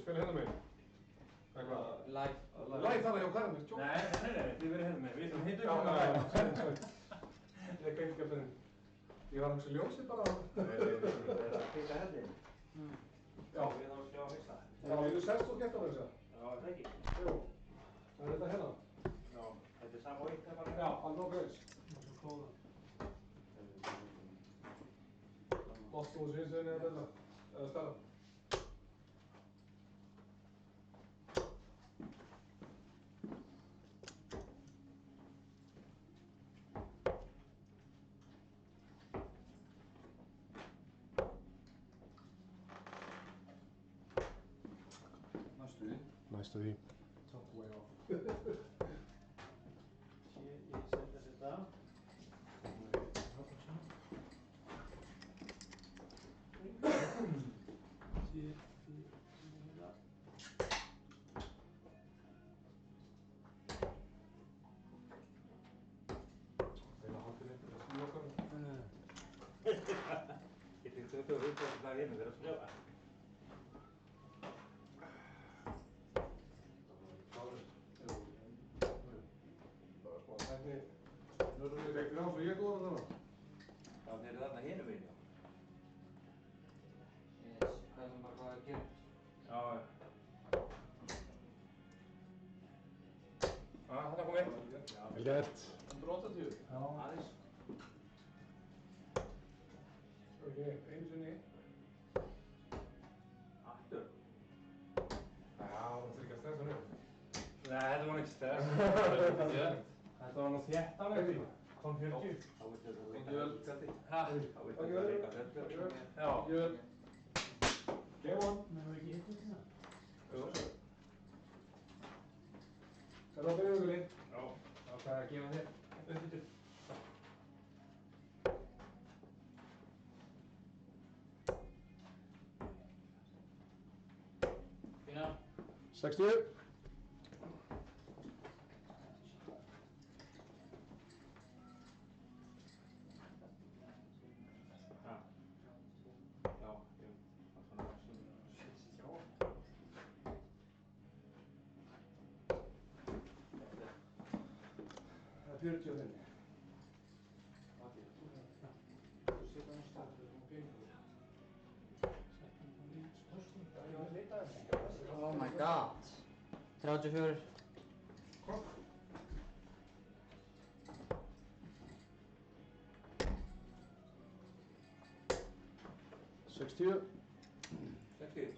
spila hérna meginn? Eitthvað? Live. Live þarna hjá Karin, tjók? Nei, þið verið hérna meginn. Við ætlum hittum Já, sorry. Ég er gengskapurinn. Ég var hans ljósið bara. Það er að peka hendin. Já. Við erum að sjá fyrsta. Já, þú sérst þú gett á þessu? Já, er það ekki? Jú. Það er þetta hérna. Já, þetta er sama og eitt bara. Já, alveg okkur eins. Svo klóða. Boston hins veginn eða þetta. Eða stærra. Næstu því. Top way off. Ég setja þetta. Þeirra haldið eitthvað að smíða okkar. Ég finnst þetta að hugsa að það er hérna þegar að spila. Nörðurinn er ekki náttúrulega svo ég er góður þarna. Já, þeir eru þarna hinum meginn, já. Hvað er bara hvað að gera? Já. Þetta kom einn. Vel gert. 180. Já. Aðeins. Ok, einu sinni. Aftur. Já, það þurfi ekki að stressa nú. Nei, þetta var ekki stress. Þetta var nú þétt af ekki. Kom 40. Þá viltu þetta Jöl. leika fjöldi. Þá viltu þetta leika fjöldi. Já. Jöl. Game on. Menn við ekki hittum þetta? Jú. Það er á byrjugulinn. Já. Þá hvað er að gefa þér? Uppbyttur. Fína. 60. Já, jú. Það er svona Já. Það er 45. Þú setja hann stað fyrir hún gengur. Oh my god. 34. Kom. Sextíu. 60.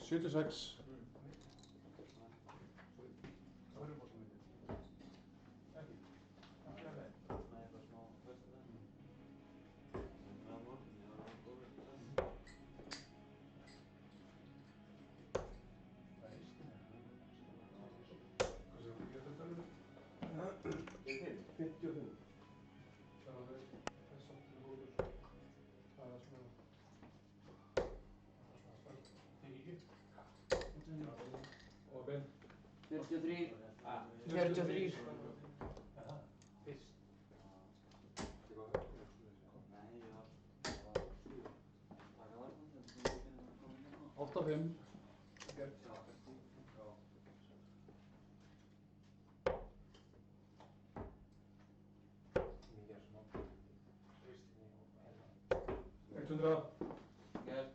76. Hvað sem þú getur þetta? 55. Það er samt góður. Það er svona... Og Ben. 43. 43. Fyrst. Nei, já. 85. Gert. Mikið er smá. 100. Gert.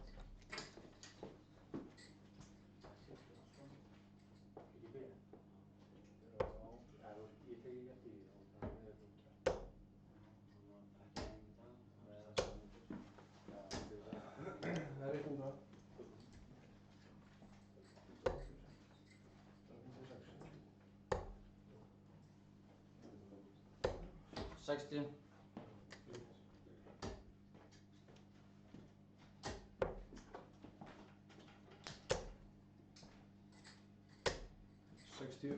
Ég tek ekki eftir því og það er Það er 100. Sextíu. Sextíu.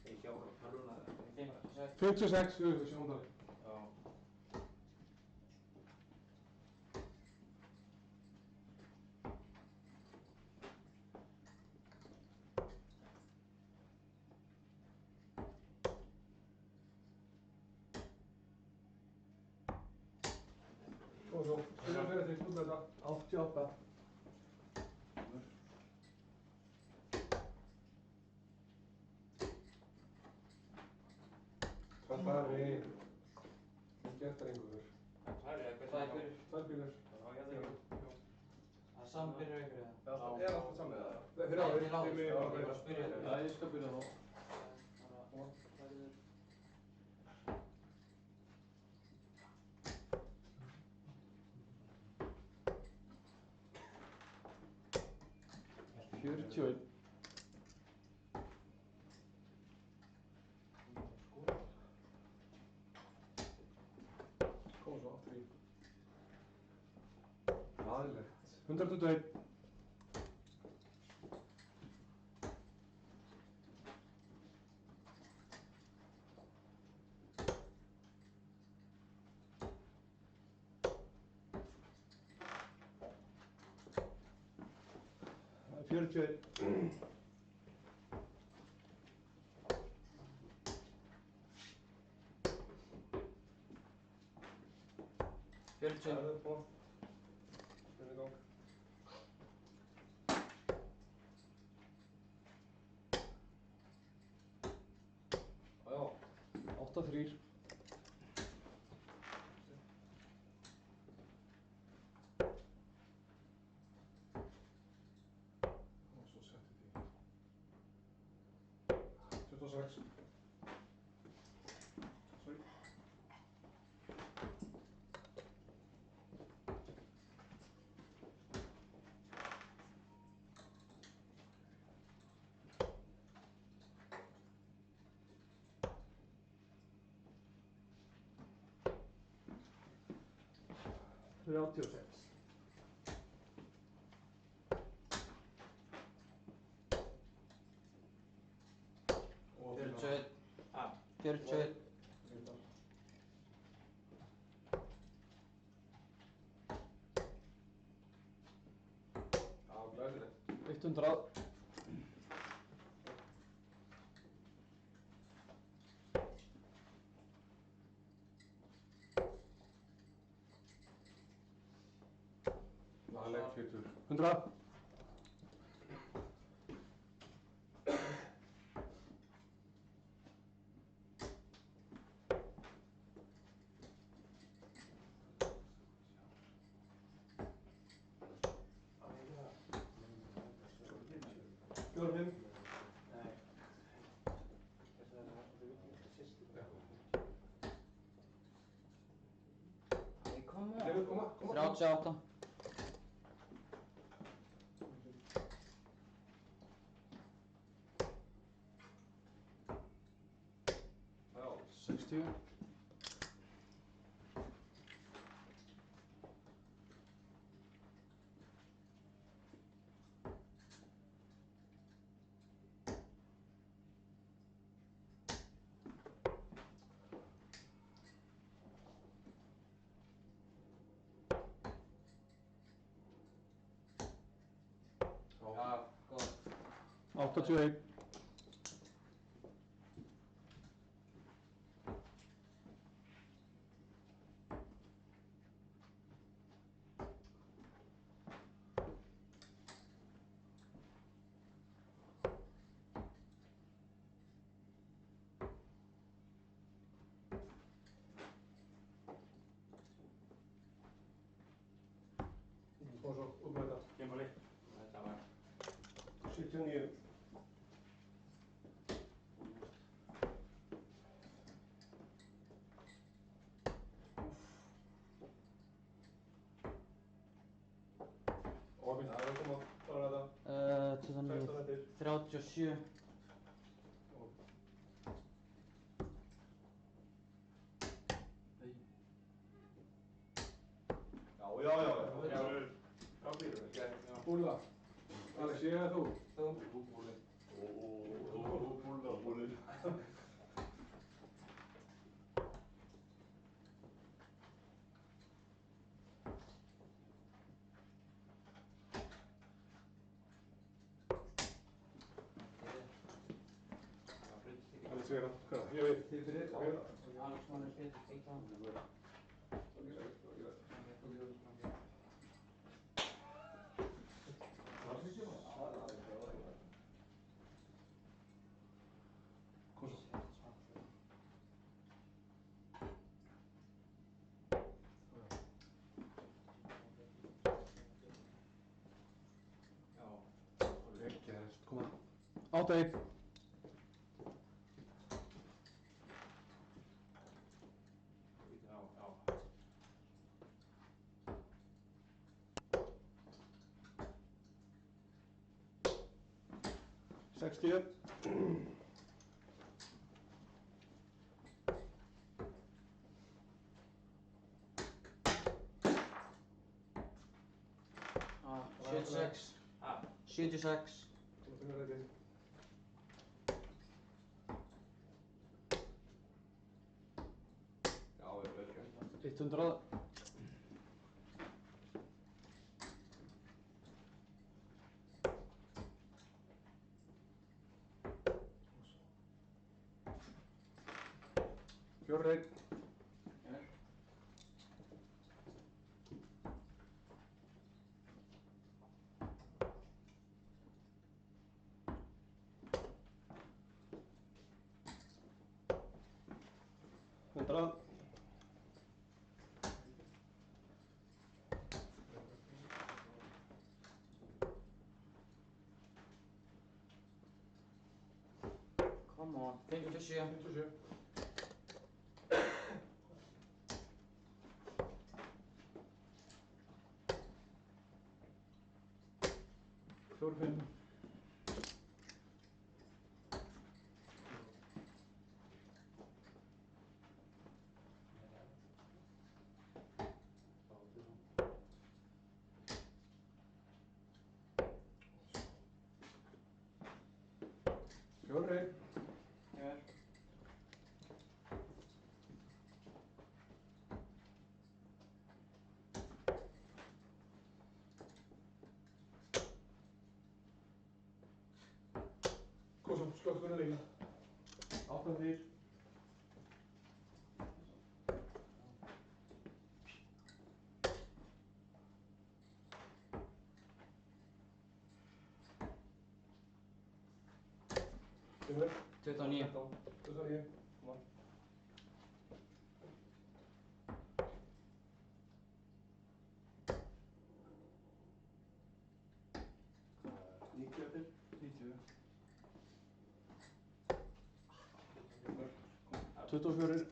Ég sjá bara tölvuna. 56. 56, við sjáum það. Já. Kom svo, spila fyrir því, út með þetta. 88. Tvær í... Ekki eftir einhverjur. Tvær eða hvernig? Tvær fyrir. Tvær bílar. Já, ég held ekki. Það er sambyrður ykkur eða? Það er alltaf samið það. Fyrir áður, Til áður. fyrir mig Já, bara ég var að spyrja þig. Já, ég skal byrja þá. Fjörutíu og einn. Kom svo, aftur í. Aðlegt. 121. Það er 41. Það 40. er upp á. Spilum í gang. Já. 8-3. Og svo setti því. 26. Sorry. Þrjátíu og sex. Og 41. Ha? 41. Reyndar. Já, glæsilegt. 100. Aðlegt 40. 100. Fjórum inn. Nei. Hey, come on. Leifur, koma. 38. Já. 60. Já, góð. 81. Og svo, út með þetta. Kemali. Þetta var. 79. Og það er að koma bara þetta. 16 þetta. 37. Já. Frábýrur. Já. Búla. Alex, ég eða þú? Búli. Búli. segir hann. Hvað? Ég veit. Þið fyrir Ok. Alex Máni Pétur, eitt á. Kom svo. Ekki helst. Koma. 8-1. Já. 60. Ah, 76. 76. Þú finnur þetta. Já, vel gert. 100. Fjórið. Hundrað. Come on. 57. 57. Fjórir, fimm. Fjórir. Kom svo, slökk fyrir líka. 8-3. Fimmur. 29. 29. Koma. Níutíu eftir. 90. 24.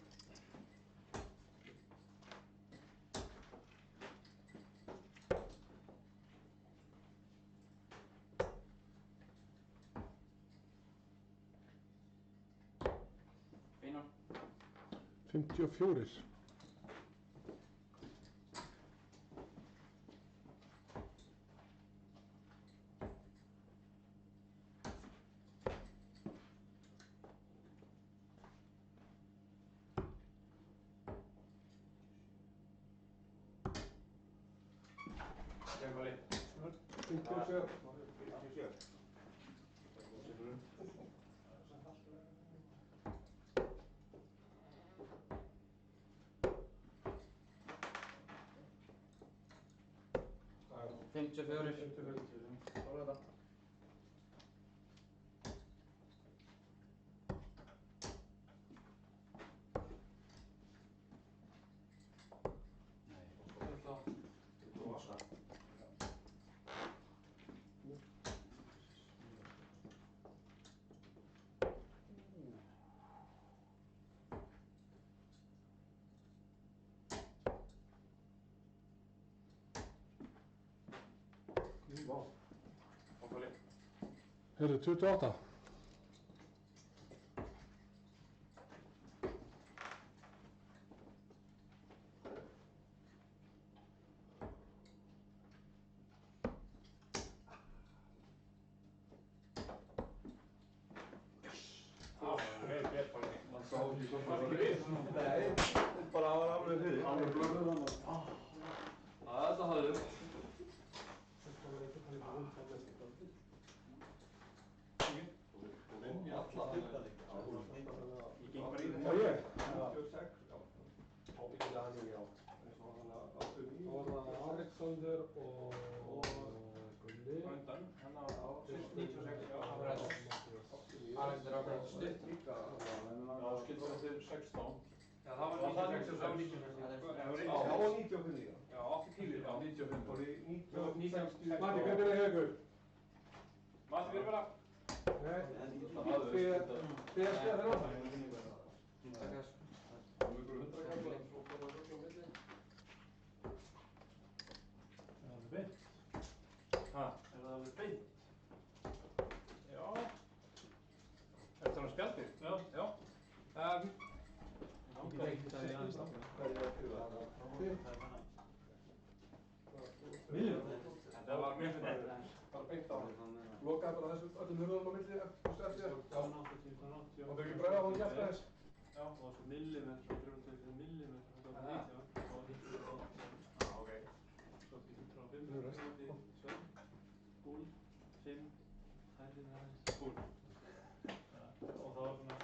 Feinar. 54. Kemali. 57. 57. Já. 54. 54. Klára þetta. Vá. Kemali. Heyrðu, 28. Vel gert, Pálmi. Man sá ekki svo Var ekki við? Nei, bara var alveg fyrir. Alveg blöðuð hann. Þetta hafði þið. Í alla. 16. Já, það var 96. Já, og 95 líka. Já, 85 líka. 95. Og í 96. 96. Matti, hvernig er það ykkur? Matti, við erum bara... Nei, þið að spila þeirra á það? Takk þess. Og ykkur 100 gamla, svo bara að röggja á milli. Er það alveg beint? Ha? Er það alveg beint? Já. Er það spjaldið? Já. Já. Ekki beint, það er aðeins náttúrulega. Miðjum? Þetta var mjög fyrir þetta. Bara beint á hann. Lokaði bara þessu öllum hurðunum á milli eftir þér. Já. Og þau ekki bræða á hann ekki eftir þess? Já, það var svo millimetr, 320 millimetr, þetta var 19, það var 19. Já, ok. Svo til 105, búl, 5, hæðin aðeins, búl. Og það var svona,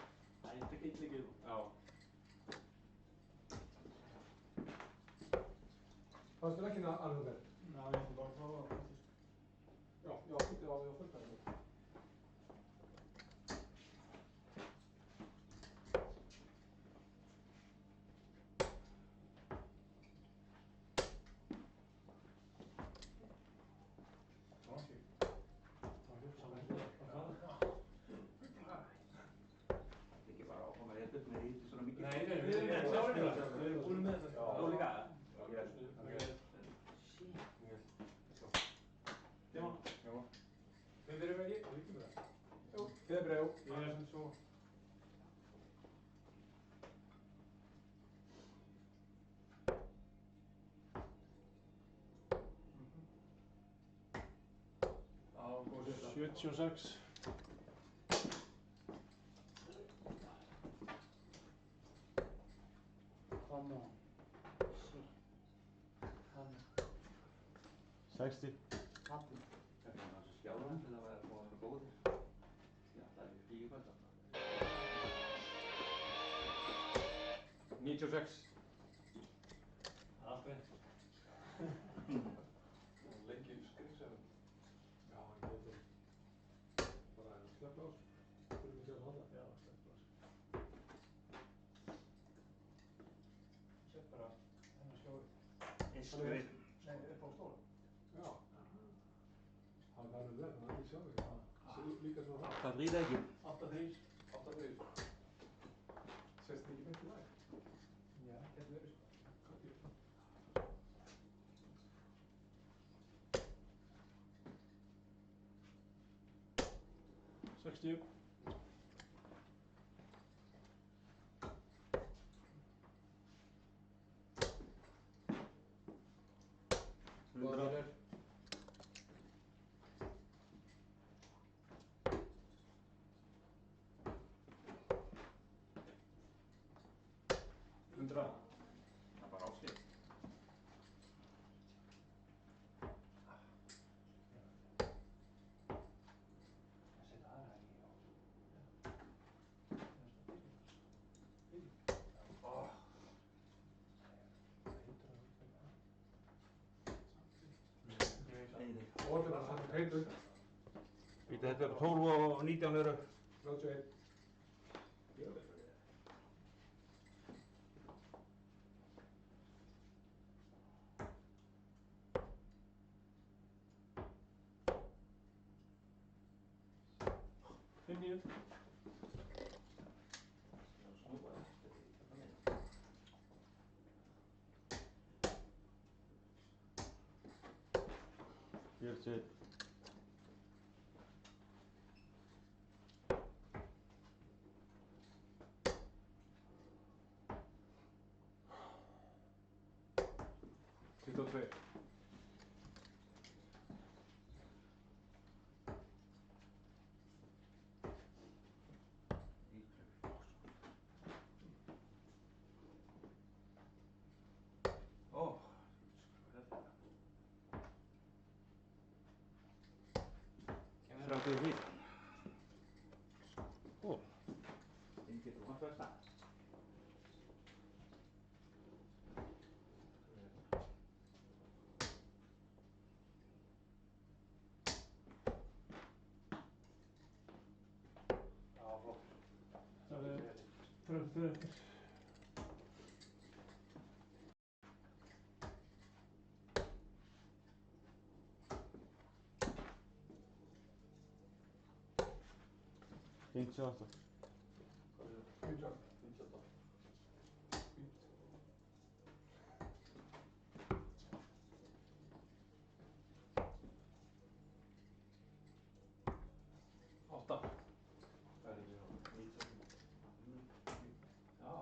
þetta er ekki líka. Já. Fannst þér ekki alveg vel? Já, ég ætlum bara að prófa það faktisk. Já, fullt af það. Ekki bara áfram að rétta upp með því svona mikið. Nei, við erum klárir með þetta. Við erum búin með þetta. Já, þú líka? Við byrjum ekki? Við ekki með það. Jú, þið er bregð. Ég er sem svo. Já, góð sérsta. 76. Come on. Shit. Hann. 60. Hann. Þetta var þessi skjáðan til að vera góður. Já, það er ekki fælt að 96. Allt reynd. Lengi skrifsefn. Já, hann getur. Bara slökk á þessu. Þurfum við að sjá það. Já, slett bara. Sett bara hennar skjóði. Nei, upp á stóra. Já. Hann verður vel, hann er ekki sjálfur. Sér líka svona það. Það ríða ekki. 8-3. 8-3. Sést þið ekki beint í væg? Já, getur verið sko. Sextíu. Hundrað. Það er bara áskil. Setja aðra ekki á. Og þetta er hann heitur. Þetta er 12 og 19 eru. 31. Fimm. Fjörutíu. Tuttugu og tveir. Ó, Þrjátíu og þrír. Ó. Engið þú komst að það. Fyrir eftir. Fimmtíu og átta. Hvað er það? 58. 58. Átta. Hvað er þetta? 95. Já,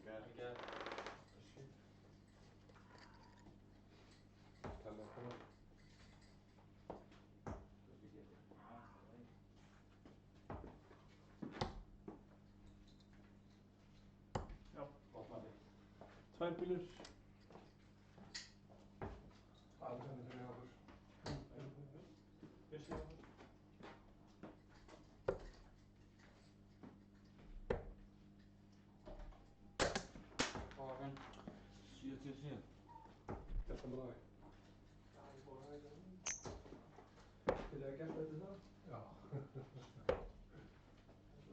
það er hann líka. Ekki. Kallar koma. Já. Vatnandi. Tvær bílur. Alexander fyrir okkur. Bjössi á. Farin. 77. Gæstan bráði. Já, ég fór aðeins að hún. Til að gæsta þetta það? Já. Svo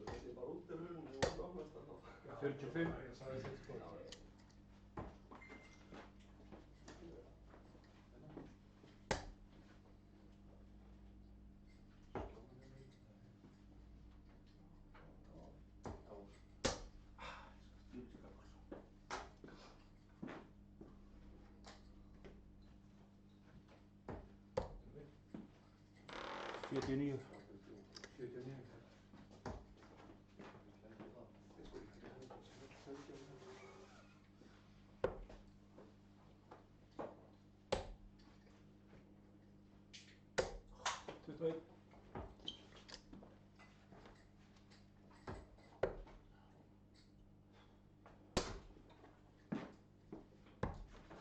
þetta er bara út af hún, ég var náttúrulega að þá. 45. Ég sagði 6 sko. Já, ég. Sjötíu og níu. 79.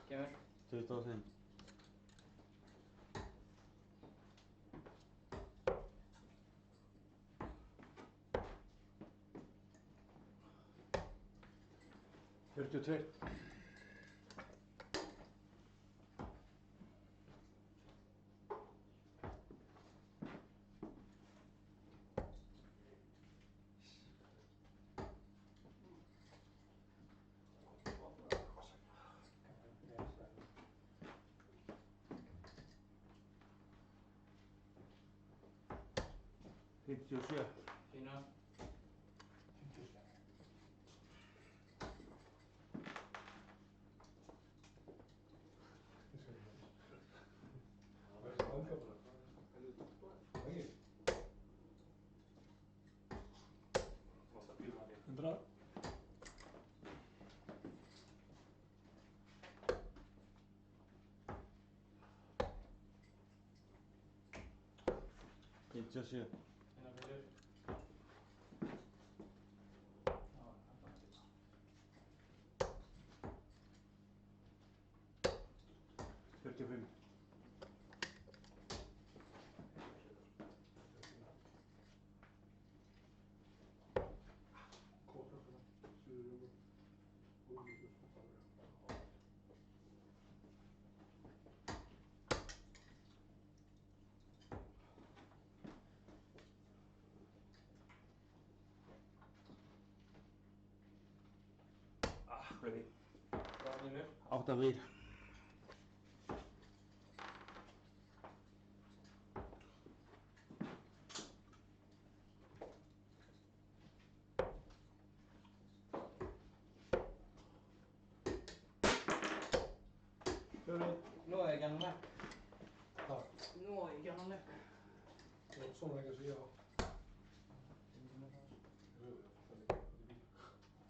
Kemur. 25. Fyrtio tveir. Fimmtíu og sjö. Fína. 57. Hvað er það ánkvæmlega? Nei. 100. Fimmtíu og sjö. Fína bílur. Fjörutíu og fimm. Kóta svona. Suðurjóma. Úrvíkur. Ready. Bra bílur. Átta brýr. Nå er jeg gjennom lekk. Ha. Nå er jeg gjennom lekk. Sånn legger seg av.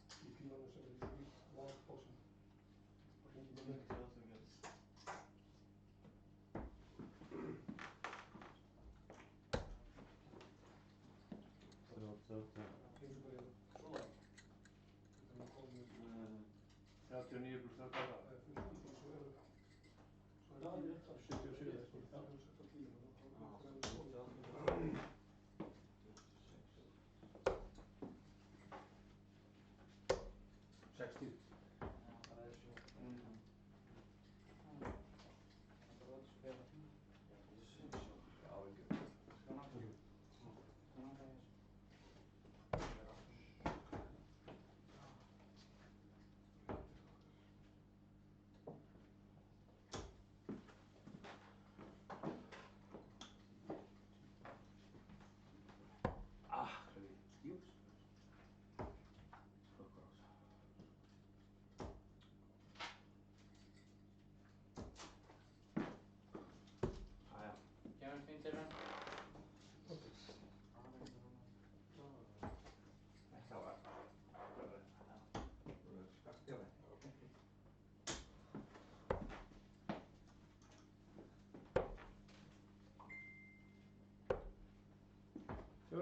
I fingrene så er det litt valgposen. Hengið bara hérna. Svo langt. Þetta var komið. 39 pluss 38. Það er fullt í því svo eru. Svo Já, er ég veit það. 77 eða eitthvað.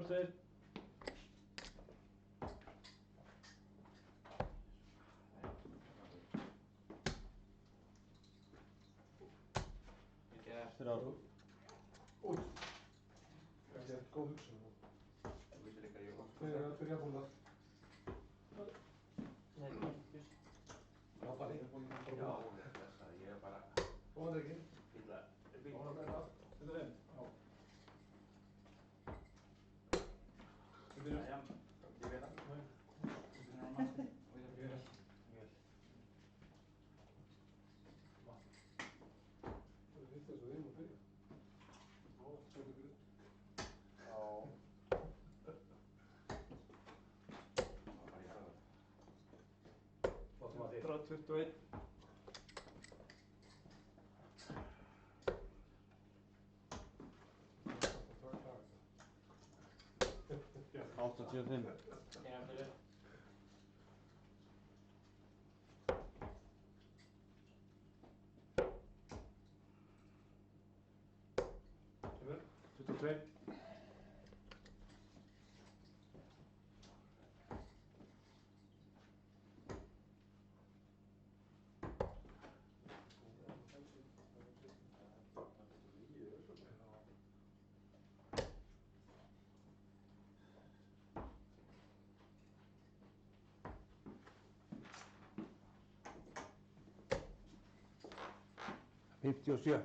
2. Þrjár. Út. Þetta er góð hugsun. Þú veitir líka ég var. Fyrir jafnbúnað. Nei, fyrst. Já, Palli. Já, þessa, ég er bara Góðan ekki. fíla. Góðan að þetta. Þetta er einn. Já. Þetta er Jæja, ég veit það. lítið svo við erum að byrja. Já. Það var í hraðar. Flottum að þér. 121. Áttatíu og fimm. Kemur fyrir. Kemur. 22. Fimmtíu og sjö.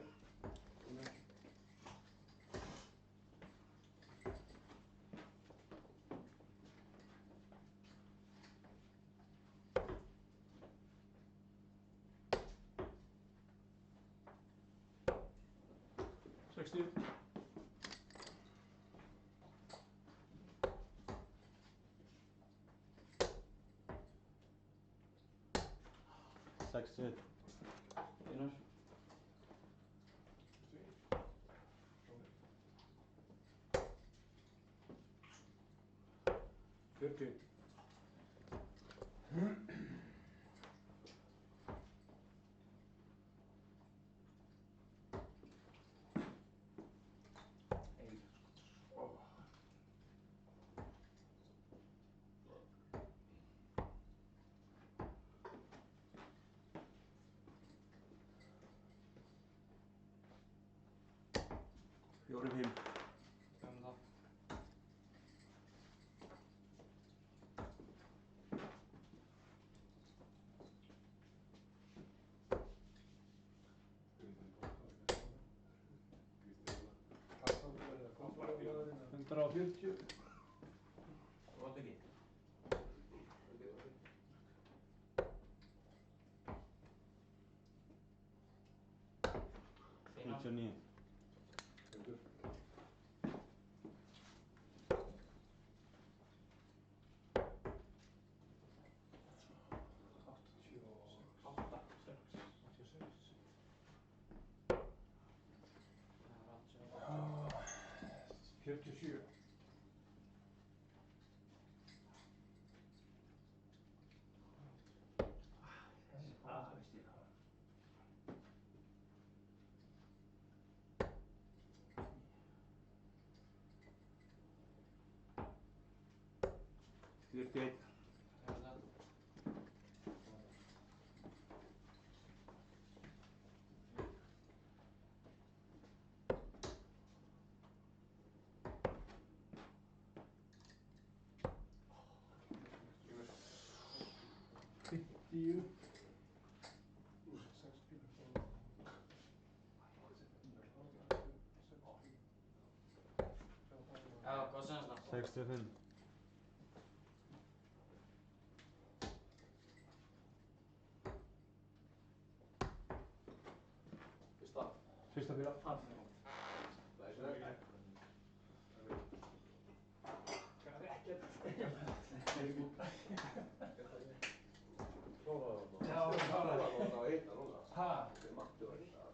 Sextíu. Einar. Fjörutíu. Fjórir fimm. Kemur það. Hundrað og 40. Þú átt ekki. Einar. 59. Fjörutíu og sjö. Það veist ég það. Fjörutíu og einn. Kemur það. Fimmtíu. Já, hvað sem það? 65. Fyrsta bíla.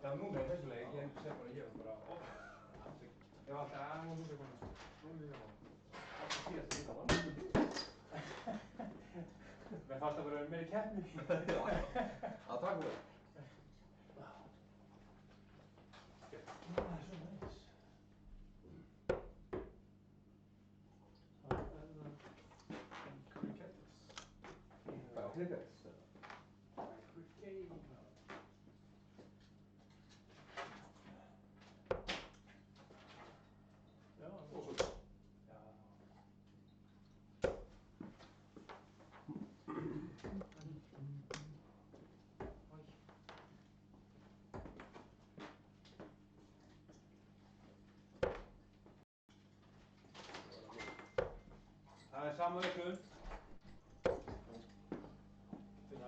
Já, núna í þessu leik, ég segi bara, ég var bara ég var alltaf að hún múið koma. Alltaf síðast líka var múið. Mér fannst það bara meiri keppni. Það takk fyrir. Það er svo næs. Kriket. Já, Og svo. já. Það er samverkun.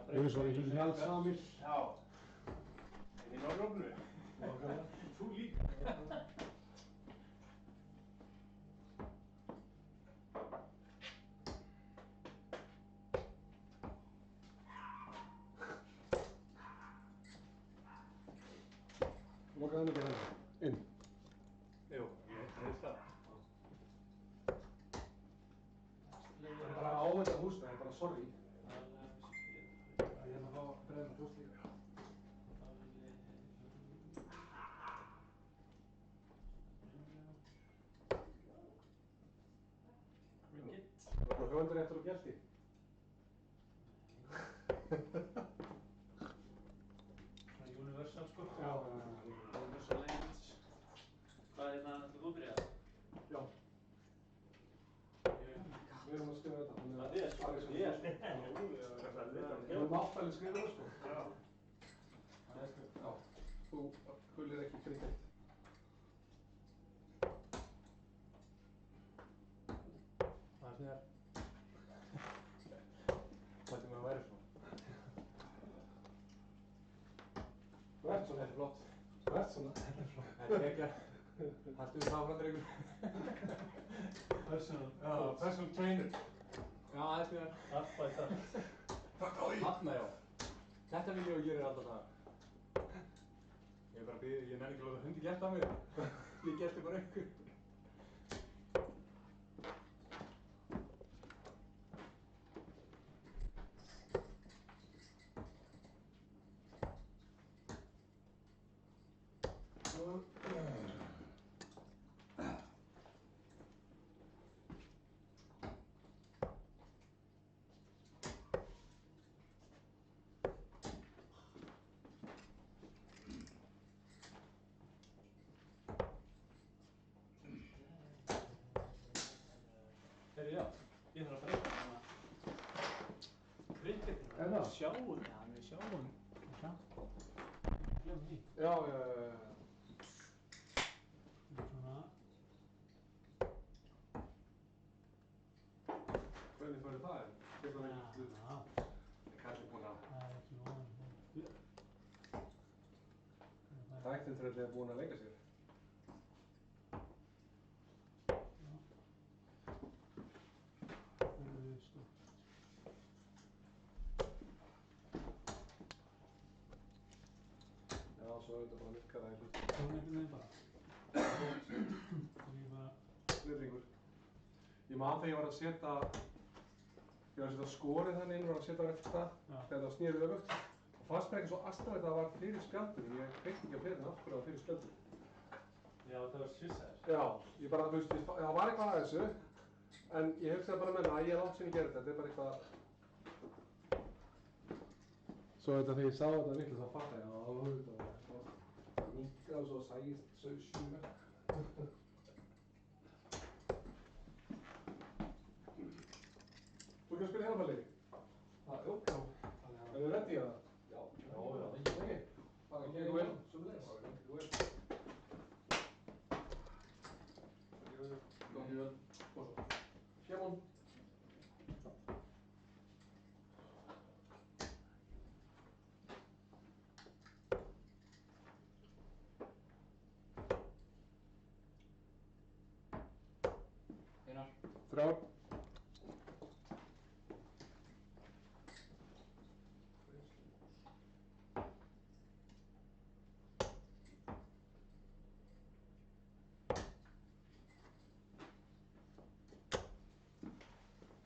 Við erum svo í Hjálpsamir. Já. En í Norrrófnu. Þú líka. Lokaðu henni bara inn. Jú, ég veist það. Bara á þetta húsnæði, bara sorry. Ég er að fá að bregða með hús líka. Það er bara höfundur eftir og gelti. Svona universal sko. Já. Universal language. Hvað er það þú byrjað? Já. Við erum að skrifa þetta. Það er sko. Ég er náttúrulega skrifa það sko. Já. Já. Þú gulir ekki kriket. Það er snýðar. Þetta er mér að væri svona. Þú ert svona. Þetta er flott. Þú ert svona. Þetta er ekki að. Haltu við það frá drengur. Personal. Já, personal trainer. Já, það er snýðar. Allt bætt allt. Takk á því. Þarna já. Þetta vil ég og gerir alltaf það. Ég er bara að bíða, ég nenni ekki að láta hundi gelta á mig. Ég gelti bara einhver. Herri já, ég þarf að breyta hana. Krikketinu. Er það? Sjáum, já, við sjáum. Já. Glemm því. Já. Svona. Hvernig fyrir það er? Tekur það ekki hlut? Já. Það er kannski búin að. Það er ekki von. Tæknitröllið er búin að leika sér. Já, svo auðvitað bara virkar það í hlut. Svona einhvern veginn bara. Ég bara. Snurringur. Ég man þegar ég var að setja skorið þannig inn og var að setja á rétt stað þegar það snýrið öfugt. Og fannst mér ekki svo aðstæðilegt að það var fyrir spjaldinu. Ég kveikti ekki á perinu af hverju það var fyrir spjaldinu. Já, það var svissaður. Já, ég bara, þú veist, það var eitthvað að þessu. En ég hugsaði bara með það að ég er langt sem ég gerði þetta. Þetta er bara eitthvað. Svo þegar ég sá þetta miklu þá fatt ég að það var auðvitað. Það minkaði og svo sægist sjúmer. Þú ekki að spila hérna leik? Já. Er þið ready í það? Já. Lengi. Bara ekki vel. Sömuleiðis. Gangi vel. Og svo. Kemur. Einar. 3.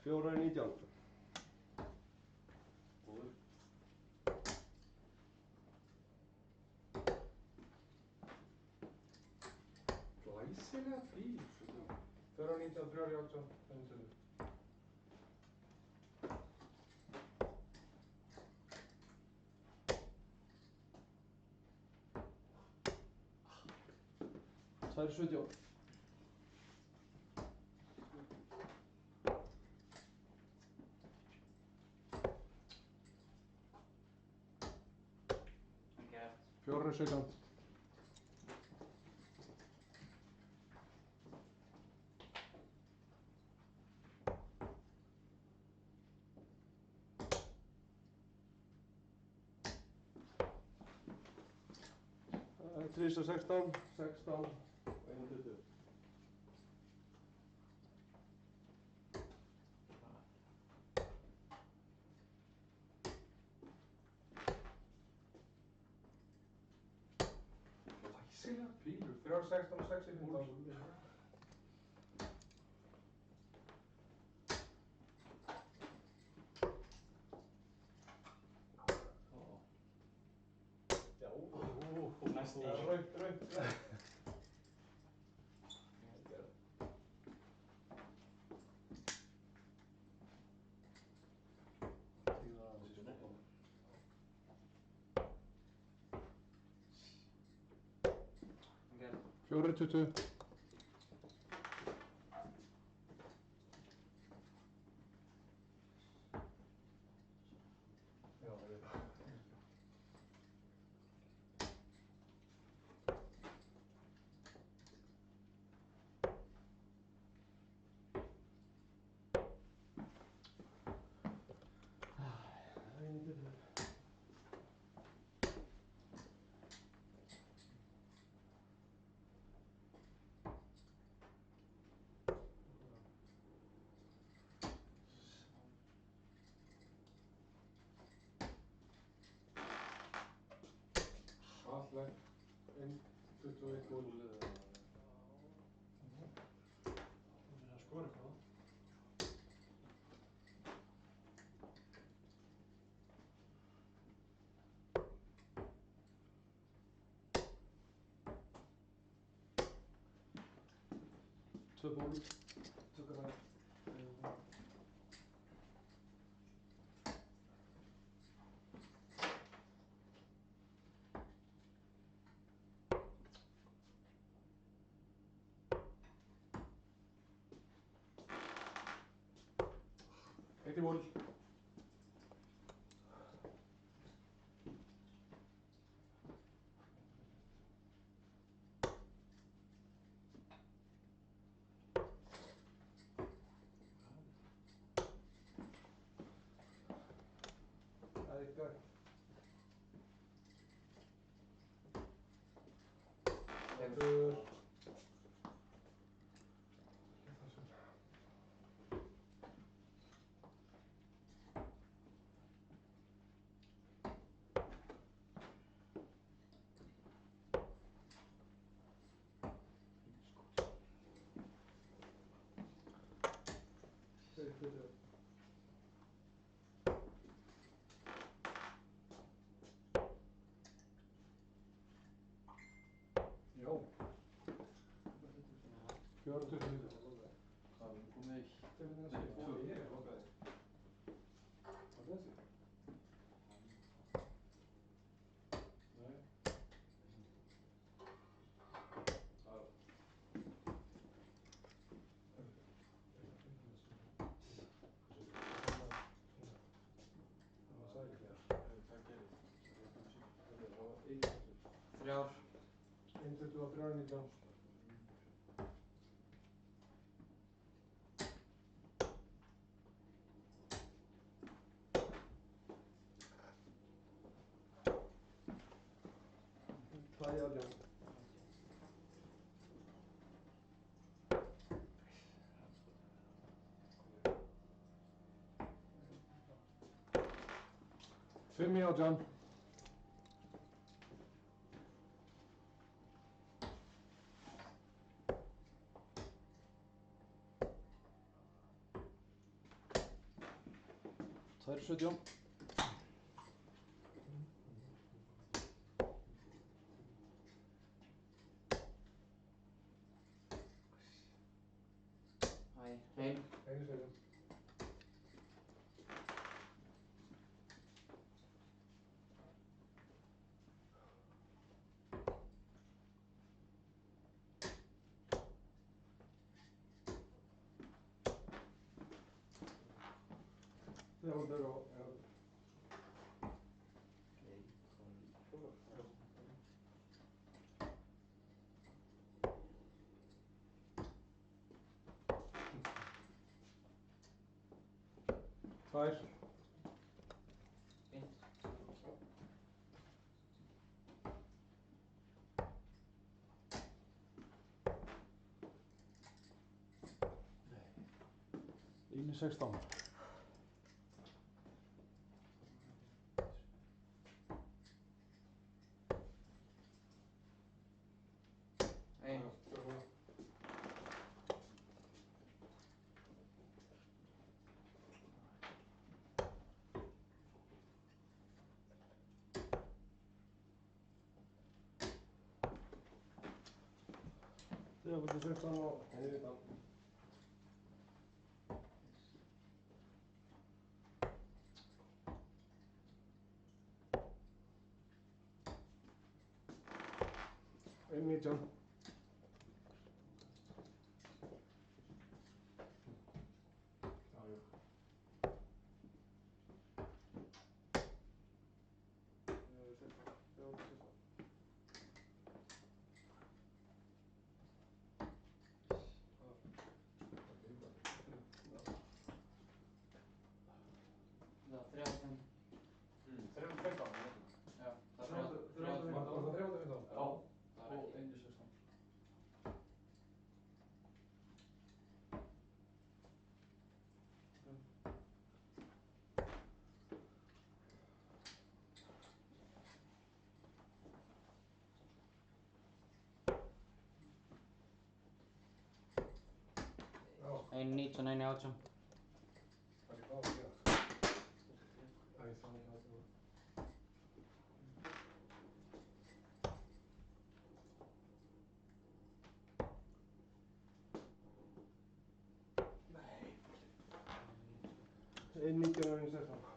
Fjórar 19. Góður. Glæsilega fín. 4.19, 3.18, 5. Það er 17. Gert. 4 17. Það er 3 16, 16 og 21. Læsilega pílur, 3, 16 og 6 í 15. Næsti. Það er rautt. Gert. 4 20. Já, ég veit. Það er einu betur. Allt lægt. 1, 21 gól. Hún er að skora eitthvað. Tvö ból. Tökum það. Eitt í ból. Það er ykkar. Aftur. Það er betur. Já. 4 20. Það er komið eitt. Nei, 2. Ég lokaði. Hvað er þessi? Nei. Já. Það sagði ekki það. Hvað gerist? Það var 1 eftir. 3. 1, 23, 19. Það er alveg. Fimm í átján. Það er 17. Æ, ein. Einu sveitun. Haraldur og tvær. Fint. Inn í 16. Ein. Þrjá fyrir 16 og henni 19. Ein 19. Já, já. Það er 35. 315. Já, það er 35. 35. Var það 35? Já. Það er Og ekki. inn í 16. Já. Ein 19, ein 18. Það er hvað að gera. Æ, þannig að það. Ein 19 og ein 16.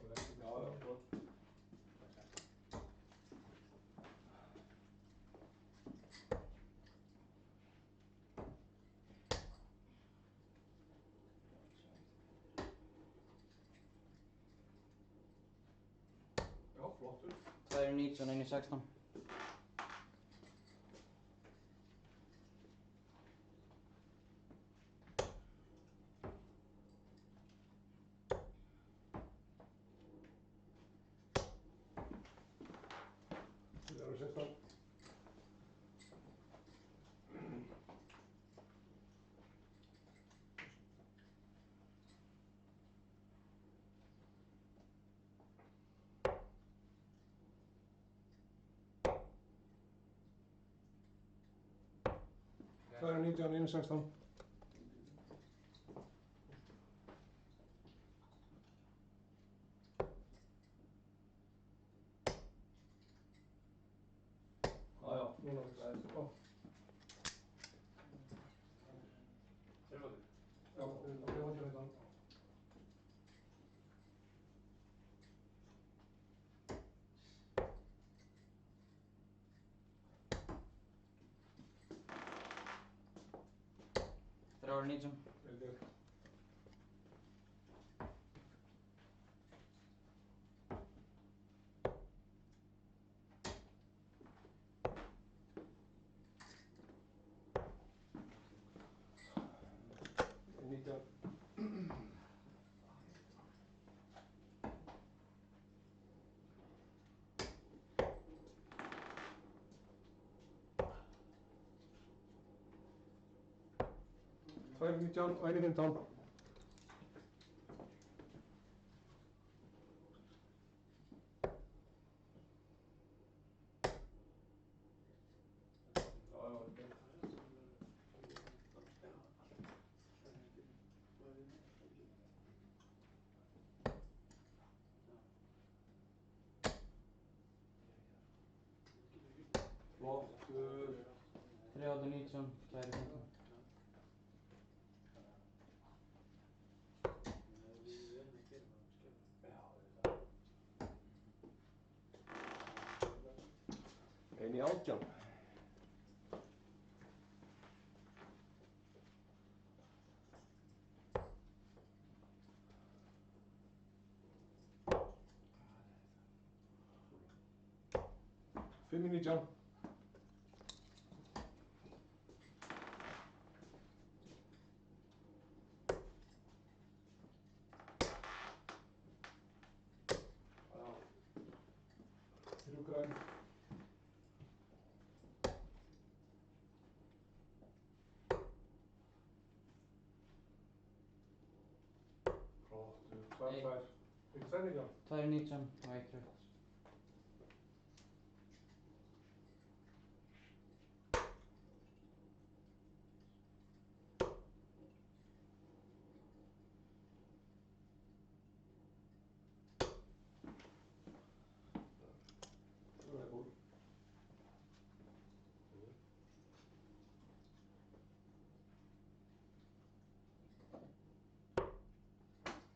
Ein 19. Já, já, flott. Já, flottur. 2 19, ein 16. Þrjá fyrir 16. Tvær 19, ein 16. Já, já. Núna. Ó. Trefaldur. Já, það er 19. Þrjár 19. Vel gert. Ein 19. Tvær 19 og ein 15. Já, já, ok. 38, 19, 2 í 15. Einn í 18. Fimm í 19. Þrjú græn. Flottur. Tvær. Ekki sendingar. 2 í 19 og 1 rautt. Það er ból.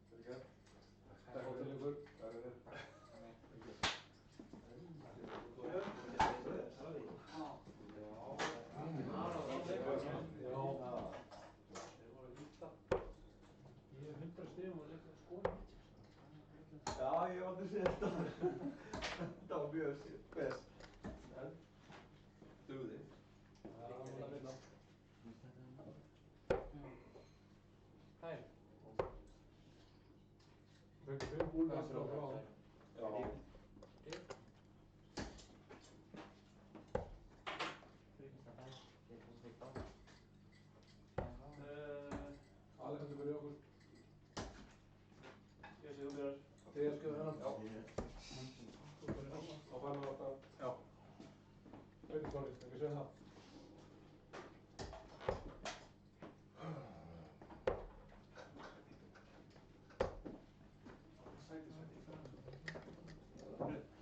Fyrirgefðu. Takk fyrir ykkur. Það er þér. Ég er 100 stigum og leik að skora mitt. Já, ég var aldrei séð þetta. Þetta var mjög spes. En dugði. Það er að vinna. Hæ. Fengur 5 búlmast frá frá. Já. Alexander byrja okkur. Ég sé þú byrjar. Þið er skjöðu hennan. Já. Þú byrjar hennan. Á fannar alltaf. Já. Veitir Smári, ekki segja það.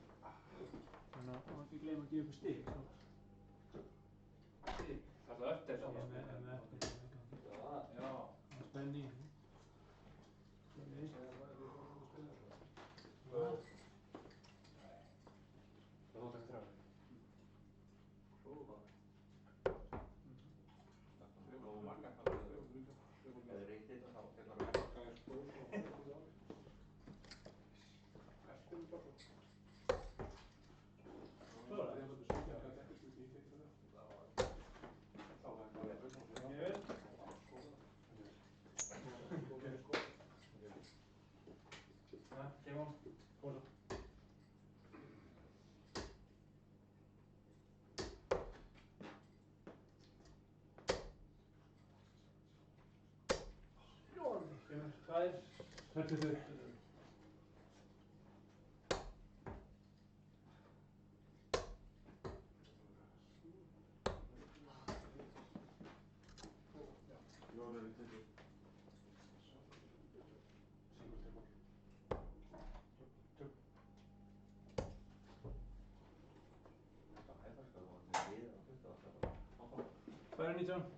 Þannig að má ekki gleyma að gefa ykkur stig. Stig. Það er eftir Ég þetta. er með eftir það í gangi. Já. Það er spenni í því. Segja það, við fórum að spila þetta. Það þótt ekki þrjá. Prófa bara. Prófa marga. Það er reyndið og þá tekur það marga. Það er stór og það er ekki ári. Eftir við bara. Klára? Það er bara svolítið að þetta ekki í tekið það. Þá var það bara að Ég veit. Ja, kemur. Koma svo. Kemur 2. 33. Jón er út til. Það er það sko, það er við og þetta var bara. Áfram. 2 í 19.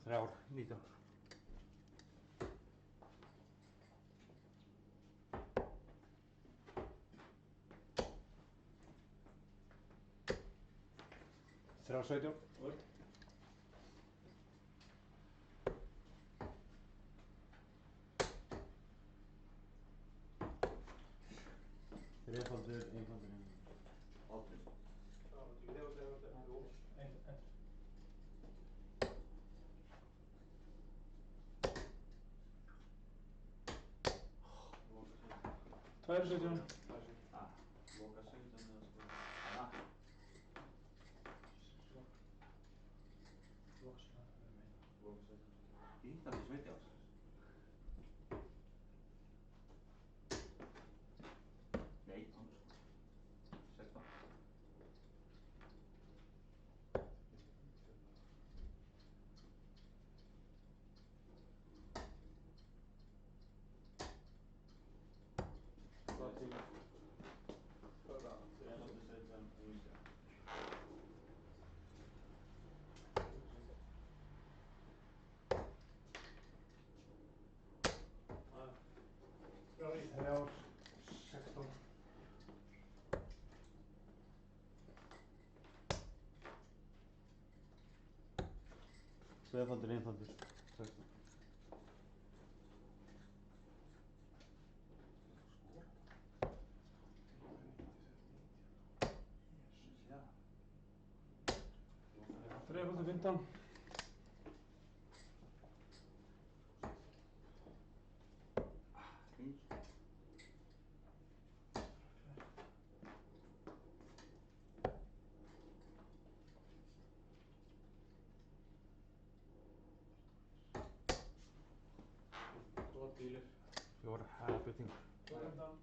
Þrjár, 19. Þrjár, 17. Þrefaldur, einfaldur. Aldrei. Það var ekki þegar það var jú. Endur. 2 í 17. Ah, loka 17 eða sko. Ah. Loka 17. Hitt hann í sveiti á sig. Tvöfaldur, einfaldur. 16. Þrefaldur 15. Två bílir. 4 byttingar. 15.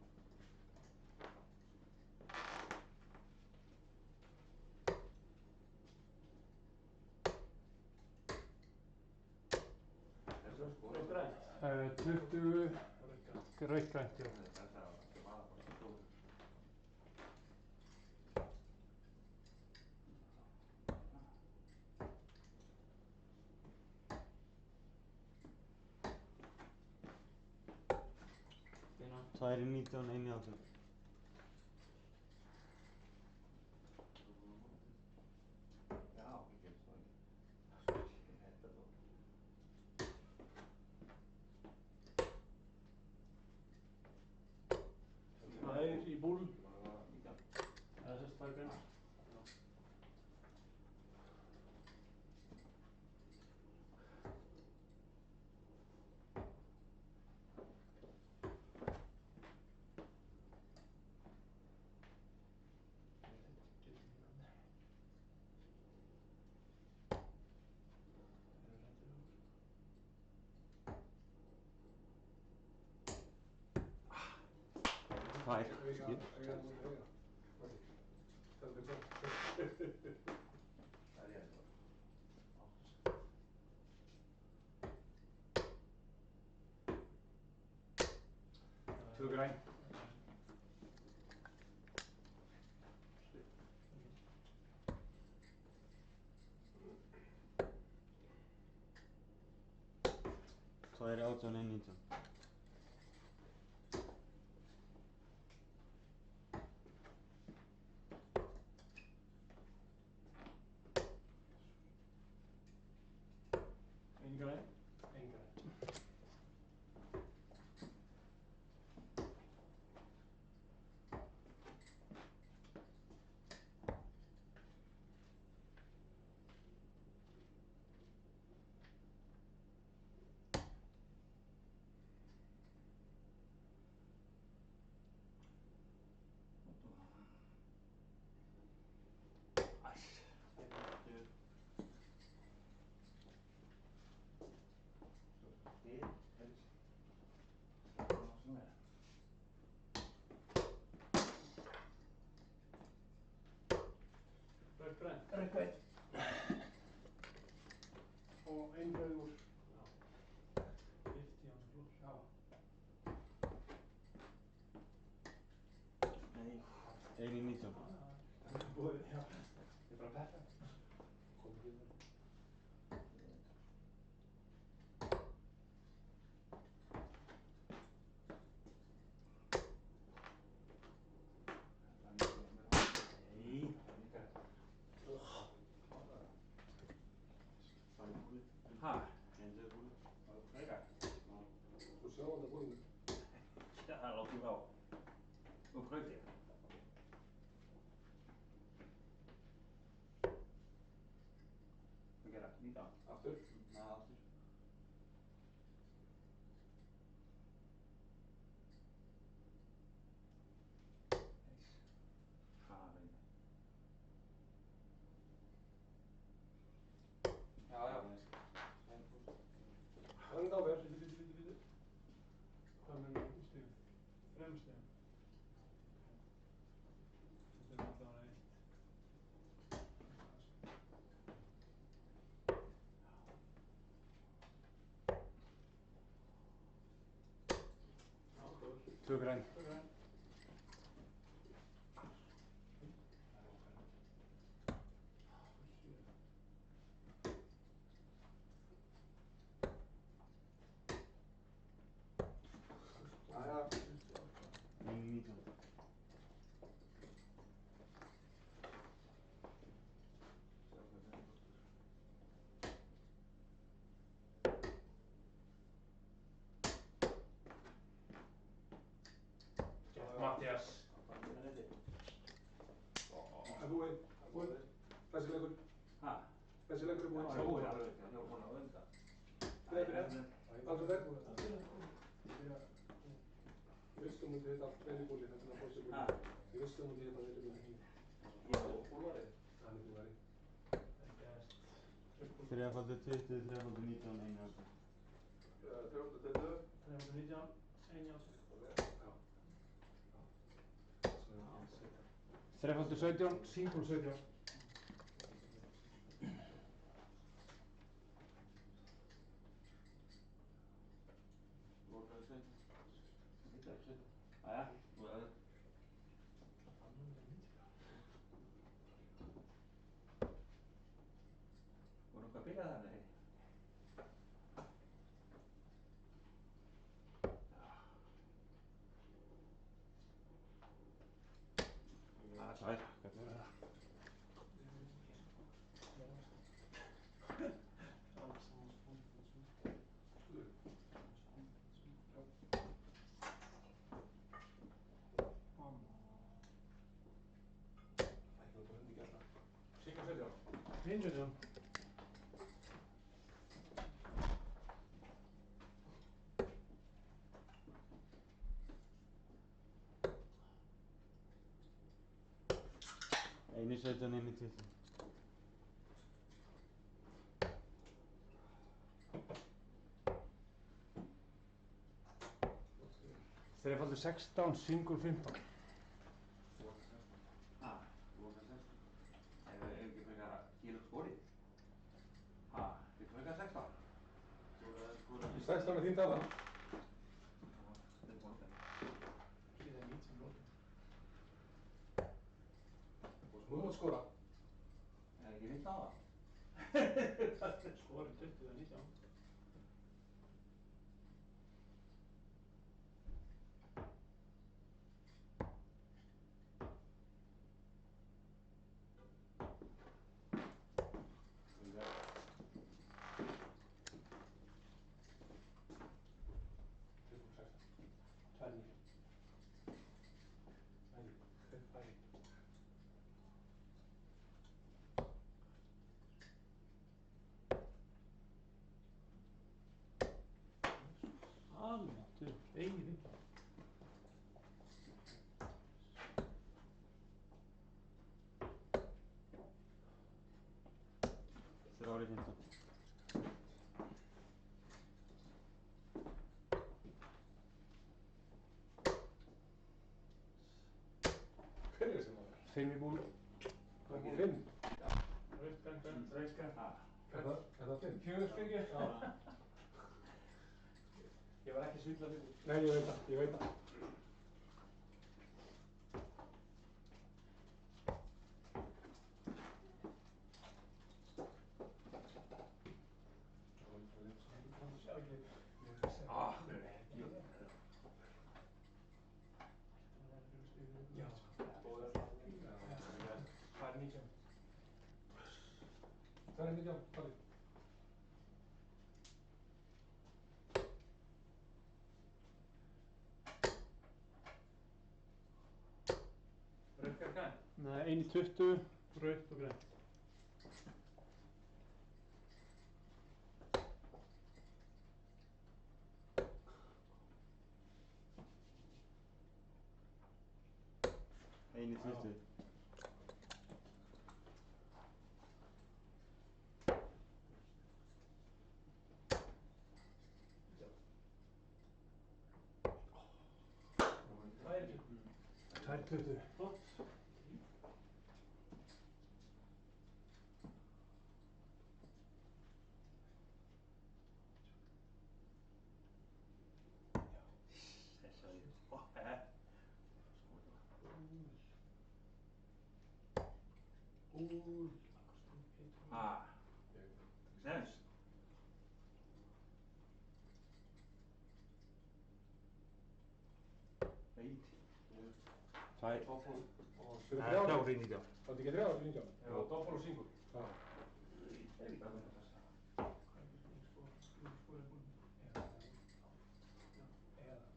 Rautt grænt. 20 Rautt grænt. rautt grænt, já. Þína. 2 í 19, 1 í 18. Tvær í búl. Það er sérst 2 grænt. Tvær. Eiga mútið eiga. Stendur svo. Tvö græn. Tvær í 18, 1 í 19. Ein græn. Ein græn. Rautt grænt. Rautt grænt. Og ein rauður. Lyfti hann svo flott. Já. Nei. 1 í 19. Það er búið, já. Ég er bara peppa. Komum ekki þar. Ha? Svo sjáandi búinn. Já, það látum við á. Nú braut ég. Hvað gera? 19? Aftur. Nei, aftur. Ha, veit. Já, já. Enda á vel. Bíddu. Hvað með stigum? 3 stigum. Þetta er allavega 1. Já, góður. 2 græn. 2 græn. Jæja. 1 í 19. Það er búið. Búið. Þessi leikur. Ha? Þessi leikur er búið. Það er búið alveg, já, ég var búinn að völda. Alveg verð. Ég veist mútið þetta rennibúli, þetta er að fóra sér búli. Ég veist mútið þetta rennibúli. Ég var búlvari. Hann er búlvari. Þrefaldur 20, þrefaldur 19, 1 átján. 320. 319, 1 Þrefaldur 17. Single 17. Lokaði 17. Þetta er 17. Jæja, þú veður. Voru eitthvað að byrja það, nei? Það er tvær. Hvernig er það? Single 17. Einu 17. Einu 17, einu 20. Þrefaldur 16, single 15. Ha, lokaði 16. Ef ekki frekar að gera upp skorið. Ha, ekki frekar 16. Svo er það skorað. 16 er þín tala. Þetta er búin að finna. Ég er 19 lókið. Nú mátt skora. Er ekki vilt á það? Skorið 20-19. Almáttugur. Einu 15. Þrjári 15. Hver er þessi maður? 5 í búl. Það er búið 5. Rautt, grænt, Rauðskar. Ha. Er það 5? 4 skilgi. Ég var ekki svindlað fyrir. Nei, ég veit það. Ég veit það. Ah, jú. Já, bóðar. Hvað er 19? Það er 19. Farið. Rautt, grænt. Nei, 1 í 20. Rautt og grænt. Einu 20. Hvað er ekki? 2 20. Flott. Þess að ég. Úl. Ha. Nefns. Eitt. Tvær. Toppul. Fyrir Nei, 3 þrjár í 19. Það er ekki 3 ára 19. Já, doppel og single. Já. Það er ekki að mynda þess.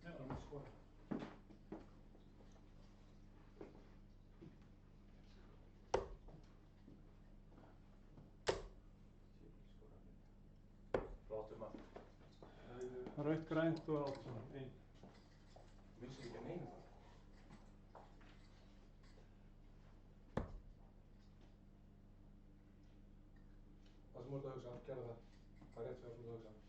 Já, ég skora. Rautt, grænt og 18. 1. Vissi ekki neina það. Það sem þú ert að hugsa, gerðu það. Það er rétt fyrir það sem þú ert að hugsa.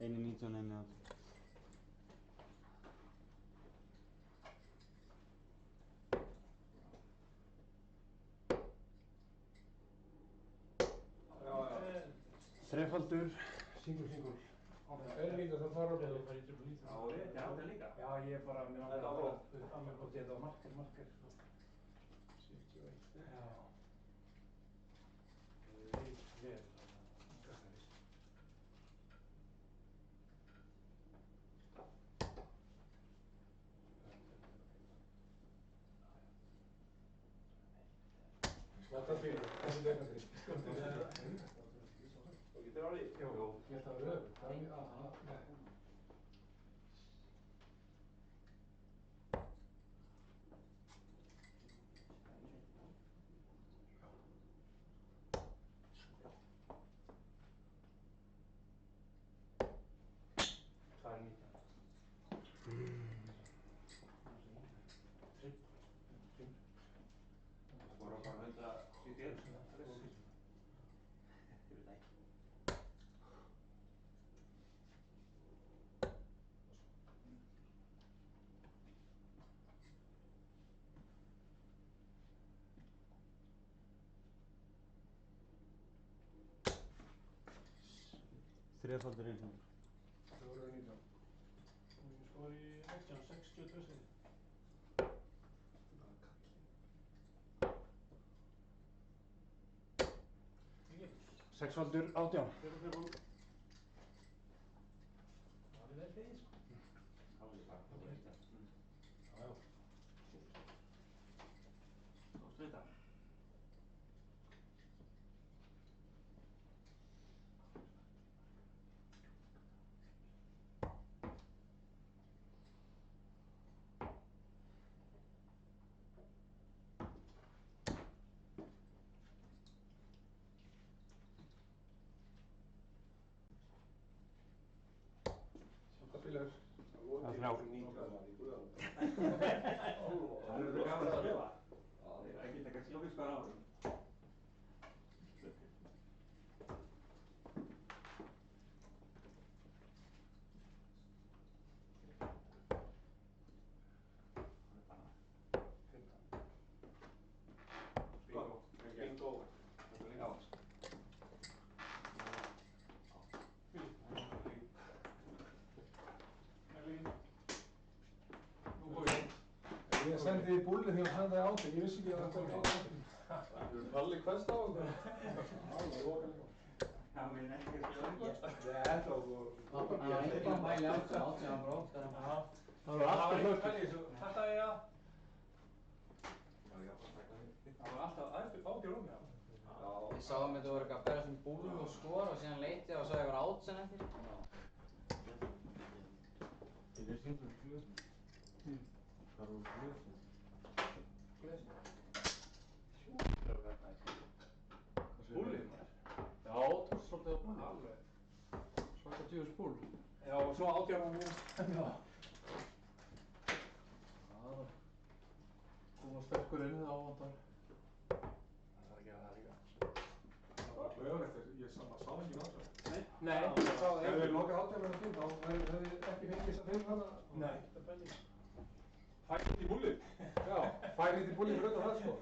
Einu 19, einu 18. Þrefaldur. Single. Einu líka sem fara á Ég það. fari í triple lít. Já, þetta er áttur líka. Já, ég bara, mér langar Þetta var að flott. að mér hvort þetta var markar. 71. Já. Veit vel. Slata fyrir, þessi degnastri. Og getur á því? Jú, ég held að það er öfugt. Það er mjög, nei. Það er 19. Það voru bara 171. Ég veit ekki. Þrefaldur einsamur. Það voru 19. Hún skor í 62 stig. Mikið. Sexfaldur 18. Triple. Það er vel þegið, sko. Það var bara, það var eitt. Já. Tókstu þetta? Slata fyrir. Það er 3. Nýtræðan í guðanum. Það er gaman að spila. Það er ekki taka slófiskar á þeim. Bingo. Bingo. Já. Nú kom ég. Ég sendi því búlli því að hann það átti. Ég vissi ekki að þetta var átti. Þú er Palli Kvest á okkur. Alveg lokalega. Já, mér er ekki að spila lengi. Þetta var svo... Hann var ekki bara mæli átt sem hann bara ótt Það var alltaf hlutið. Þetta er það. Það er jafn að taka því. Það var alltaf ágjör um það. Já. Ég sá að þetta voru eitthvað að berast um búl og skora og síðan leiti og svo ég var átt sem eftir. Ég er simpel flöð. Hvað er flöð? Búlið maður. Já, þú svolítið á búlli. Alveg. Svaka djúðs búll. Já, og svo ágjör hann mér. Já. Já, koma sterkur inn það ávantar. Það er ekki að það líka. Það var klauðalegt, ég sá ekki náttúrulega. Nei, ég sá það Ef við ekki. lokað átjáðum tíma, þá hefði ekki fengið þess að finna hana. Nei, þetta er benni. Fætt í búlið. Já, færi þetta í búlli fyrir utan það sko.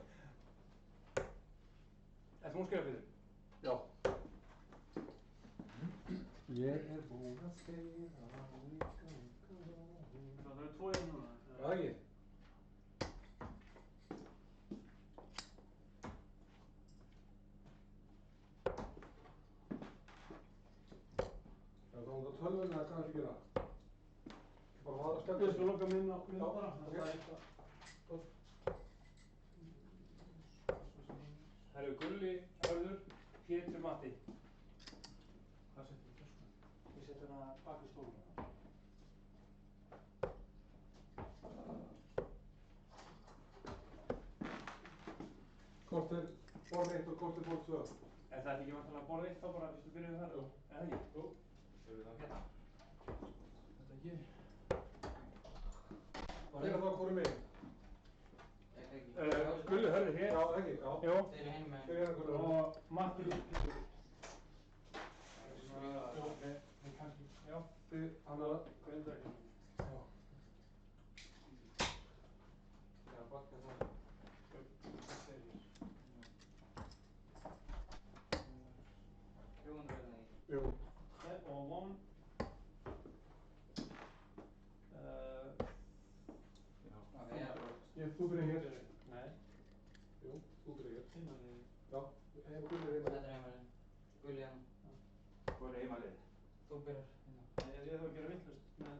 Er þú skrifað fyrir? Já. Ég er búinn að spila líka. Það eru 2 inn núna. Já, ekki. Já, þá er það tölvun eða hvað er að gera? Bara hafa það Ég skemmt. skal loka minn Já, bara. ok. Það er eitthvað. Það eru Gulli, Hörður, Pétur, Matti. Hvað setjum við töskuna? Ég set hana bak við stóluna. korter, borð 1 og korter borð 2. Er þetta ekki vantanlega borð 1 þá bara fyrst við byrjum þar? Jú. Eða ekki? Jú. Þau eru þá hérna. Þetta ekki. Fyrir þá hvorum megin? Gulli hörður hér. Já, ekki, já. Jú. Þeir eru hinum megin. Fyrir hérna Gulli. Og Matti. Kannski, já. Þið, hann er að... Hvað er það? Já. Já, bakka það. Jú. Og von. Þú byrjar hér. Nei. Jú, þú byrjar hér. Heimalið. Já, Gulli er Þetta heima. er heimalið. Gulli hérna. Hvor er heimalið? Þú byrjar hérna. Ég er þá að gera vitlaust með...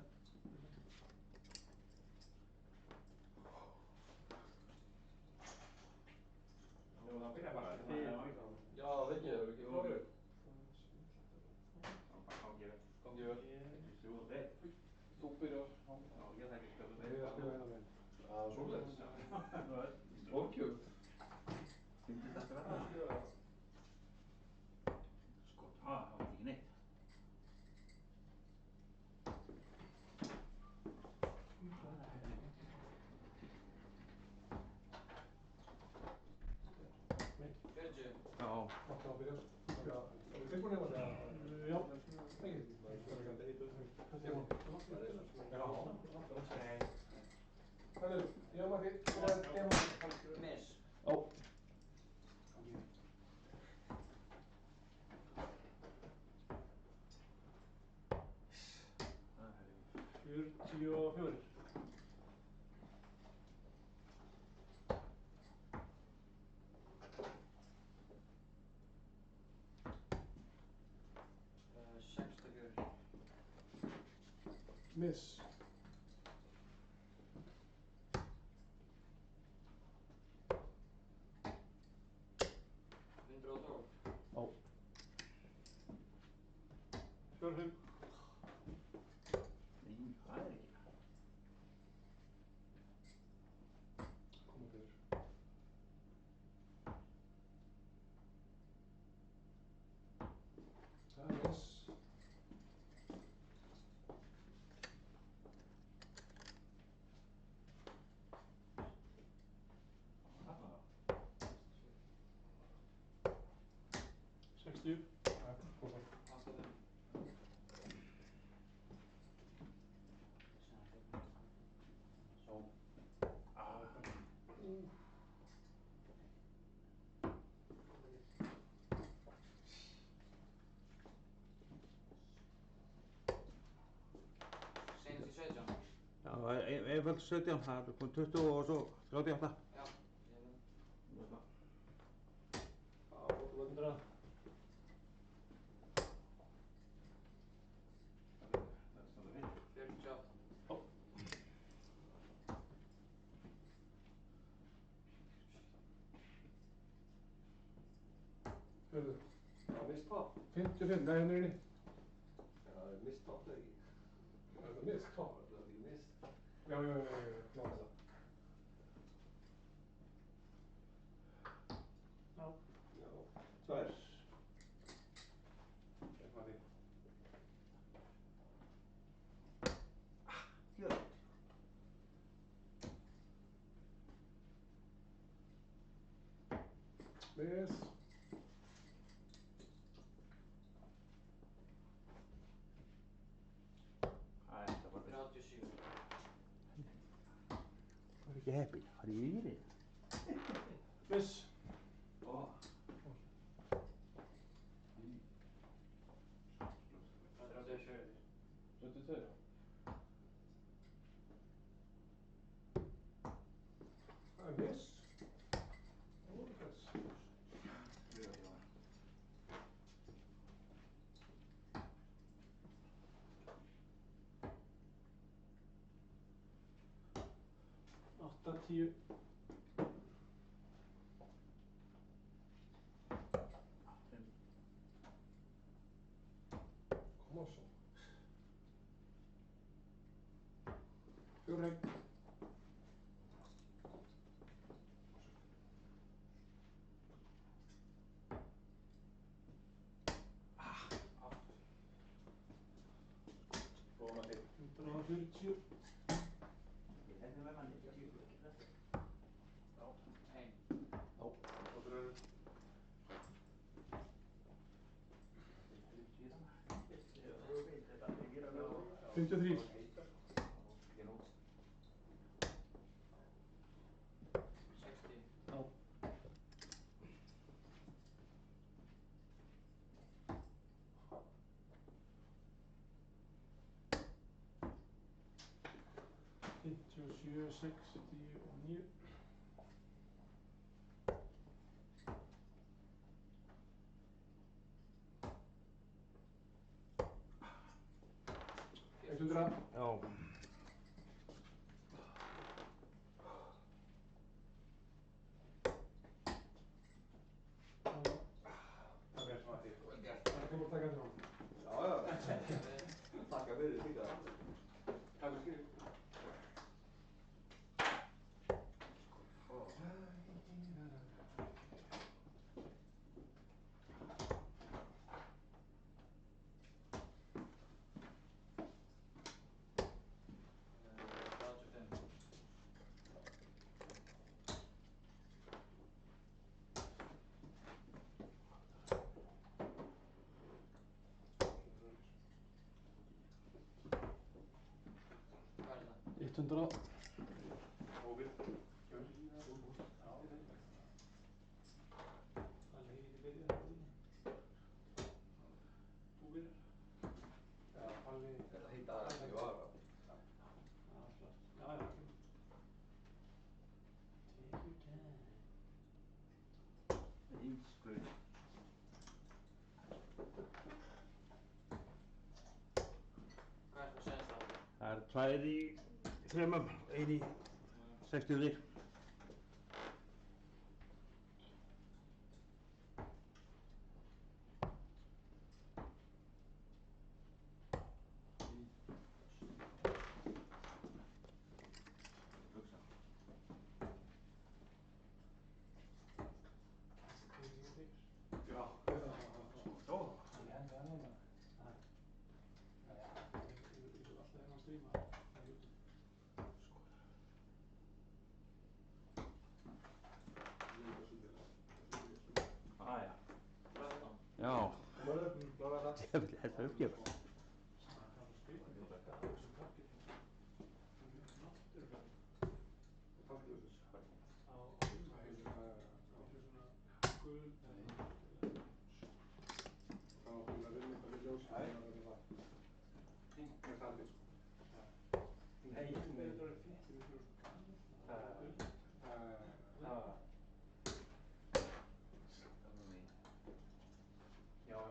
Nú þá byrja bara. Já, það getur ekki kláru. Gangi vel. Gangi vel. Þú og þeir. Þú byrjar. Já, ég þekki spilum Við erum að spila hérna megin. Já, svoleiðis. Ókjöld. Fyndist þetta verða? Skot. Það var ekki neitt. Fjörutíu. Já. Máttu að byrja. Já, er við tilbúin heima þegar? Já. Ekki. Þannig, ég Matti, þú er heima. Miss. Ó. Það er 44. Sexta fjögur. Miss. Hundrað og tólf. Ó. 45. Nei, það er ekki. Koma fyrir. Það er miss. Það var 60. Koma. Átta fimm. Só. Senast í 17. Já, einföld 17, það er 20 og svo 38. Já. Ég veit. Já, 100. Það er standa fyrir. 48. Hörðu. Já, mist það. 55, nei, henni er inni. Já, það er mist það ekki. Er það miss? Klá. Það er ekki mist. Já, klá það. Já. Já. Tvær. Matti. Gjörðu. Miss. Það er þetta bara. 37. Það er ekki heppin, það er í yfir. Miss. Ó. Það er 37. 72. Það er miss. Ó, þess. Átta, 10. Koma svo. Fjórheim. 57. Ég hefði með manni 10 ekki þetta. Ein. Þáttur eru. Þetta er ekki að lögum. 53. Ég nút. 60. Já. Fimmtíu og sjö, 69. Hundrað. Já. Það er svona því. Vel gert. Það er komið að taka eftir hann. Já. Takka fyrir líka. Takk fyrir skilur. Hvað er þetta? 100. Óbir. Palli ekki byrjað á því. Þú byrjar. Já, Palli. Þetta hitta aðeins sem ég var á. Já, klart. Já, já, kemur. Take your time. Ísgröð. Hvað er það senst á? Það er 2 í 3, 1 í 60. Hugsa. Crazy og þykir. Já. Ó. Hann hendi hann hérna. Já, ég vil alltaf hérna stríma á YouTube. Aja. Já. Mörður. Klára það. Djöfull, þetta er uppgjöf. Hann kann að spila þetta gaf þessu parkið. Hann er náttúrulega Tankljósus. á miklu svona gul Það var búin að vinna eitthvað við ljós. Það var þetta það. Fínt með það sko. Nei, þetta er alveg fínt, við fyrir svo gaman. Já, já.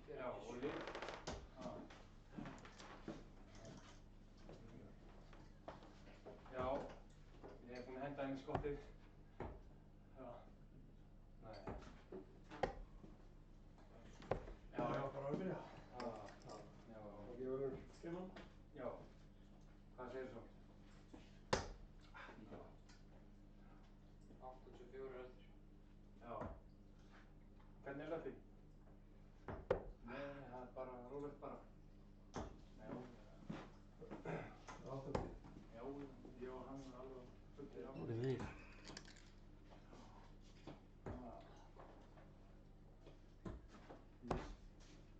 Já, og lið. Já, ég er búinn að henda henni í skottið. Já. Nei. Já, já, bara að byrja. Já, já. Og ég verður skemman. Já. Hvað segir þú? 84 eftir. Já. Hvernig er þetta? Nei, það er bara rólegt bara. Já. Áttandi. Já, ég og hann er alveg fullir af. Þetta er þig.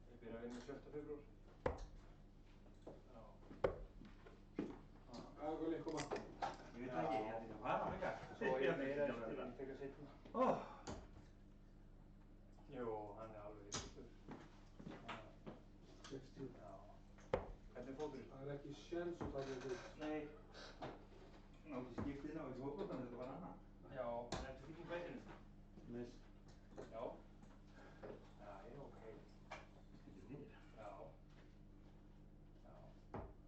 Ég byrja að vinna 7. febrúar. Já. Já, Gulli, koma. Ég veit ekki, ég ætti að fara líka. Svo ég meira eftir, ég tek að seinna. Jú, hann er alveg ykkur. 60. Já. Hvernig er fóturinn? Það er ekki séns að taka þetta út. Nei. Ná ekki skiptið ná ekki fótboltan, þetta var annað. Já. En ertu ekki í bætinu? Miss. Já. Já, ég er ok. Skilur fyrir. Já. Já.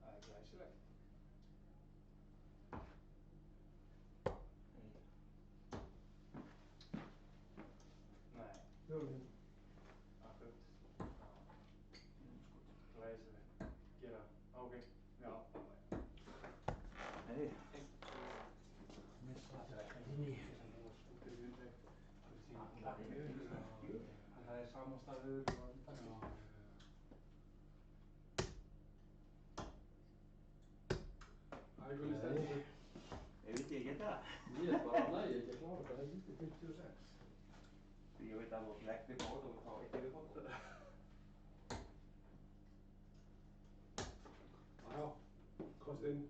Það er glæsilegt. Nei. Jólinn. Akkurat. Já. Glæsilegt. Gera. Ok. Já. Gamanstæður og allt það. Æguli stendur. Ég veit ég geta það. Ég er bara næ, ég er ekki að klára þetta, það er lítið 56. Ég veit að þú leggt upp á þetta og þá eitt yfir fóttu. Já, kostinn.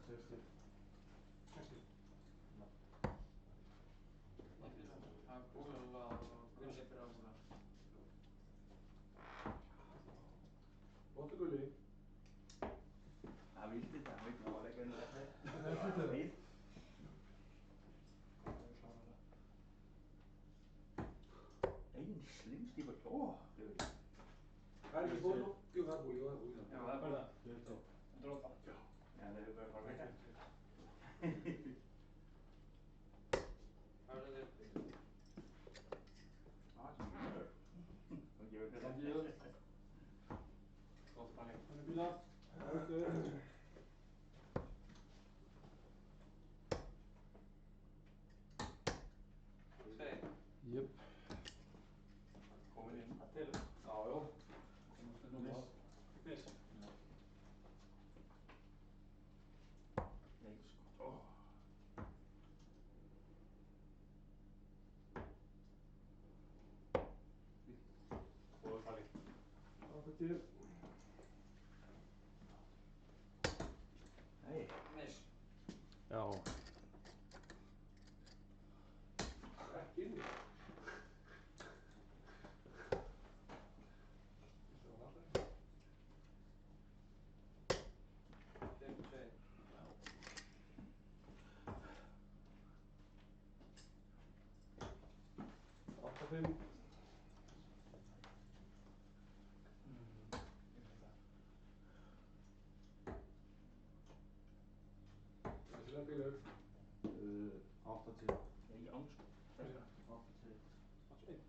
60. 60. Það er Búla og Gulli Bráðsson. Bóttu Gulli. Það vildi þetta, hann veit hvað að leggja henni þetta. Það var fínt. Einn slimst í bort. Ó, það er Það er ekki bólu. Jú, það er bólu, jú, það er bólu. Já, það er bara. Drópa. Já. Já, það er bara að fara að leggja. Hvað er þetta uppi? Já, það er mjög. Það gefur fyrir Takk það. ég. Gótt Palli. Hann er bíla. Tveir. Jöp. Komin inn. Það telur. Já, já. Miss. Nei, sko. Góður Palli. Takk ég. Nei. Miss. Já. Ekki inni. Fimm, tveir. Átta, 5. Glæsilega bílaug. 80. Nei, ánsk. 80. 81.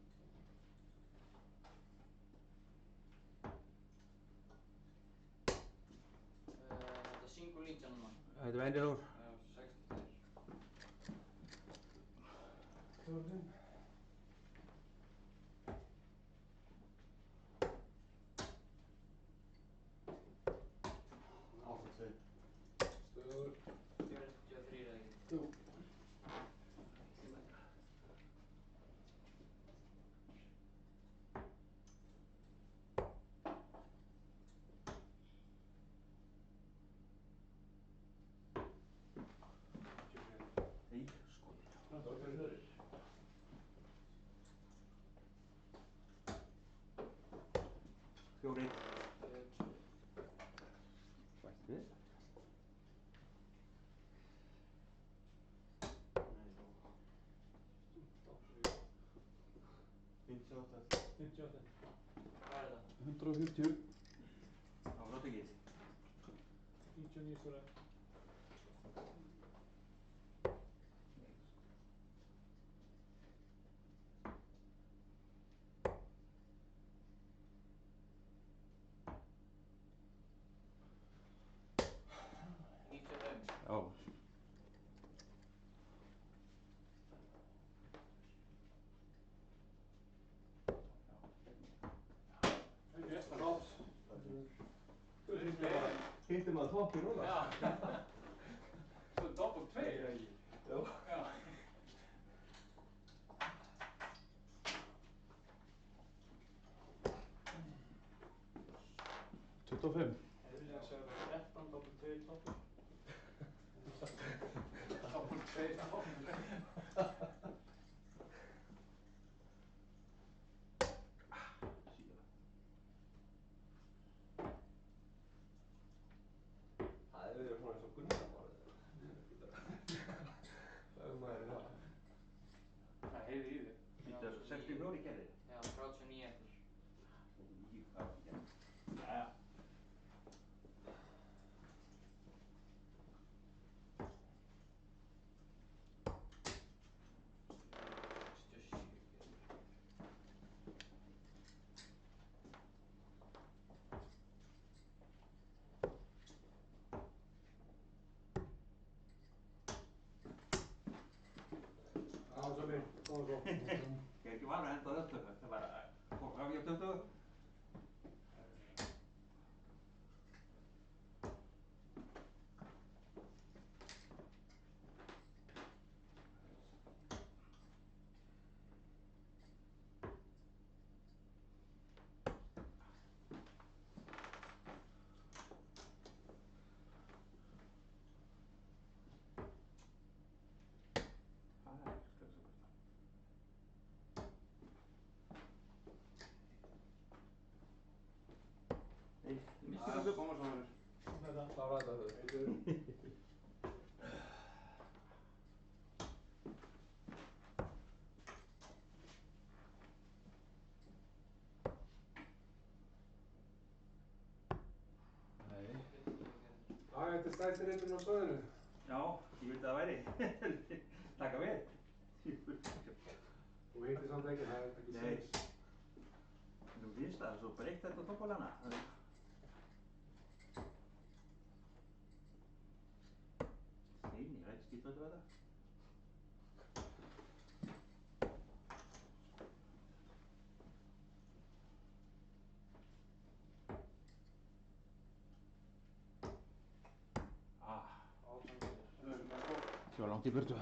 Þetta er single 19 núna. Þetta er vendilegur. Já, 62. 4, 5. Stöður. 43 eða ekki. Jú. Nei, sko. Fjórir. Bætt við. Nei, 58. 58. Hvað er þetta? 150. Það var rátt ekki. 99 skóra. Já. Ekki eftir. Ráps. Hindi maður toppi núna. Já. Svo doppelt tveir. Já. Já. Eðlilega segja það 13, doppelt tveir, doppelt. Doppelt tveir, doppelt. Það er verið svona eins og Gunnar bara. Það er maður í það. Það heiði í þig. Þetta er 64 í gerði. Já, 39 eftir. Þetta er mjög það í gerði. Jæja. Já, Sölvi. Góða svo. Ég er ekki var að henda öllu. Það var að fór fram hjá 20. Koma svo verður. Klára þetta fyrir. Heitir. Þetta er stærsti rétturinn á svæðinu. Já, ég vildi að það væri. Taka við. Þú heitir samt ekki, það er ekki Nei. séns. Nú finnst það svo breytt þetta á toppbólana. Steini, ég veit skýrt hvað þetta. Það var langt í burtu.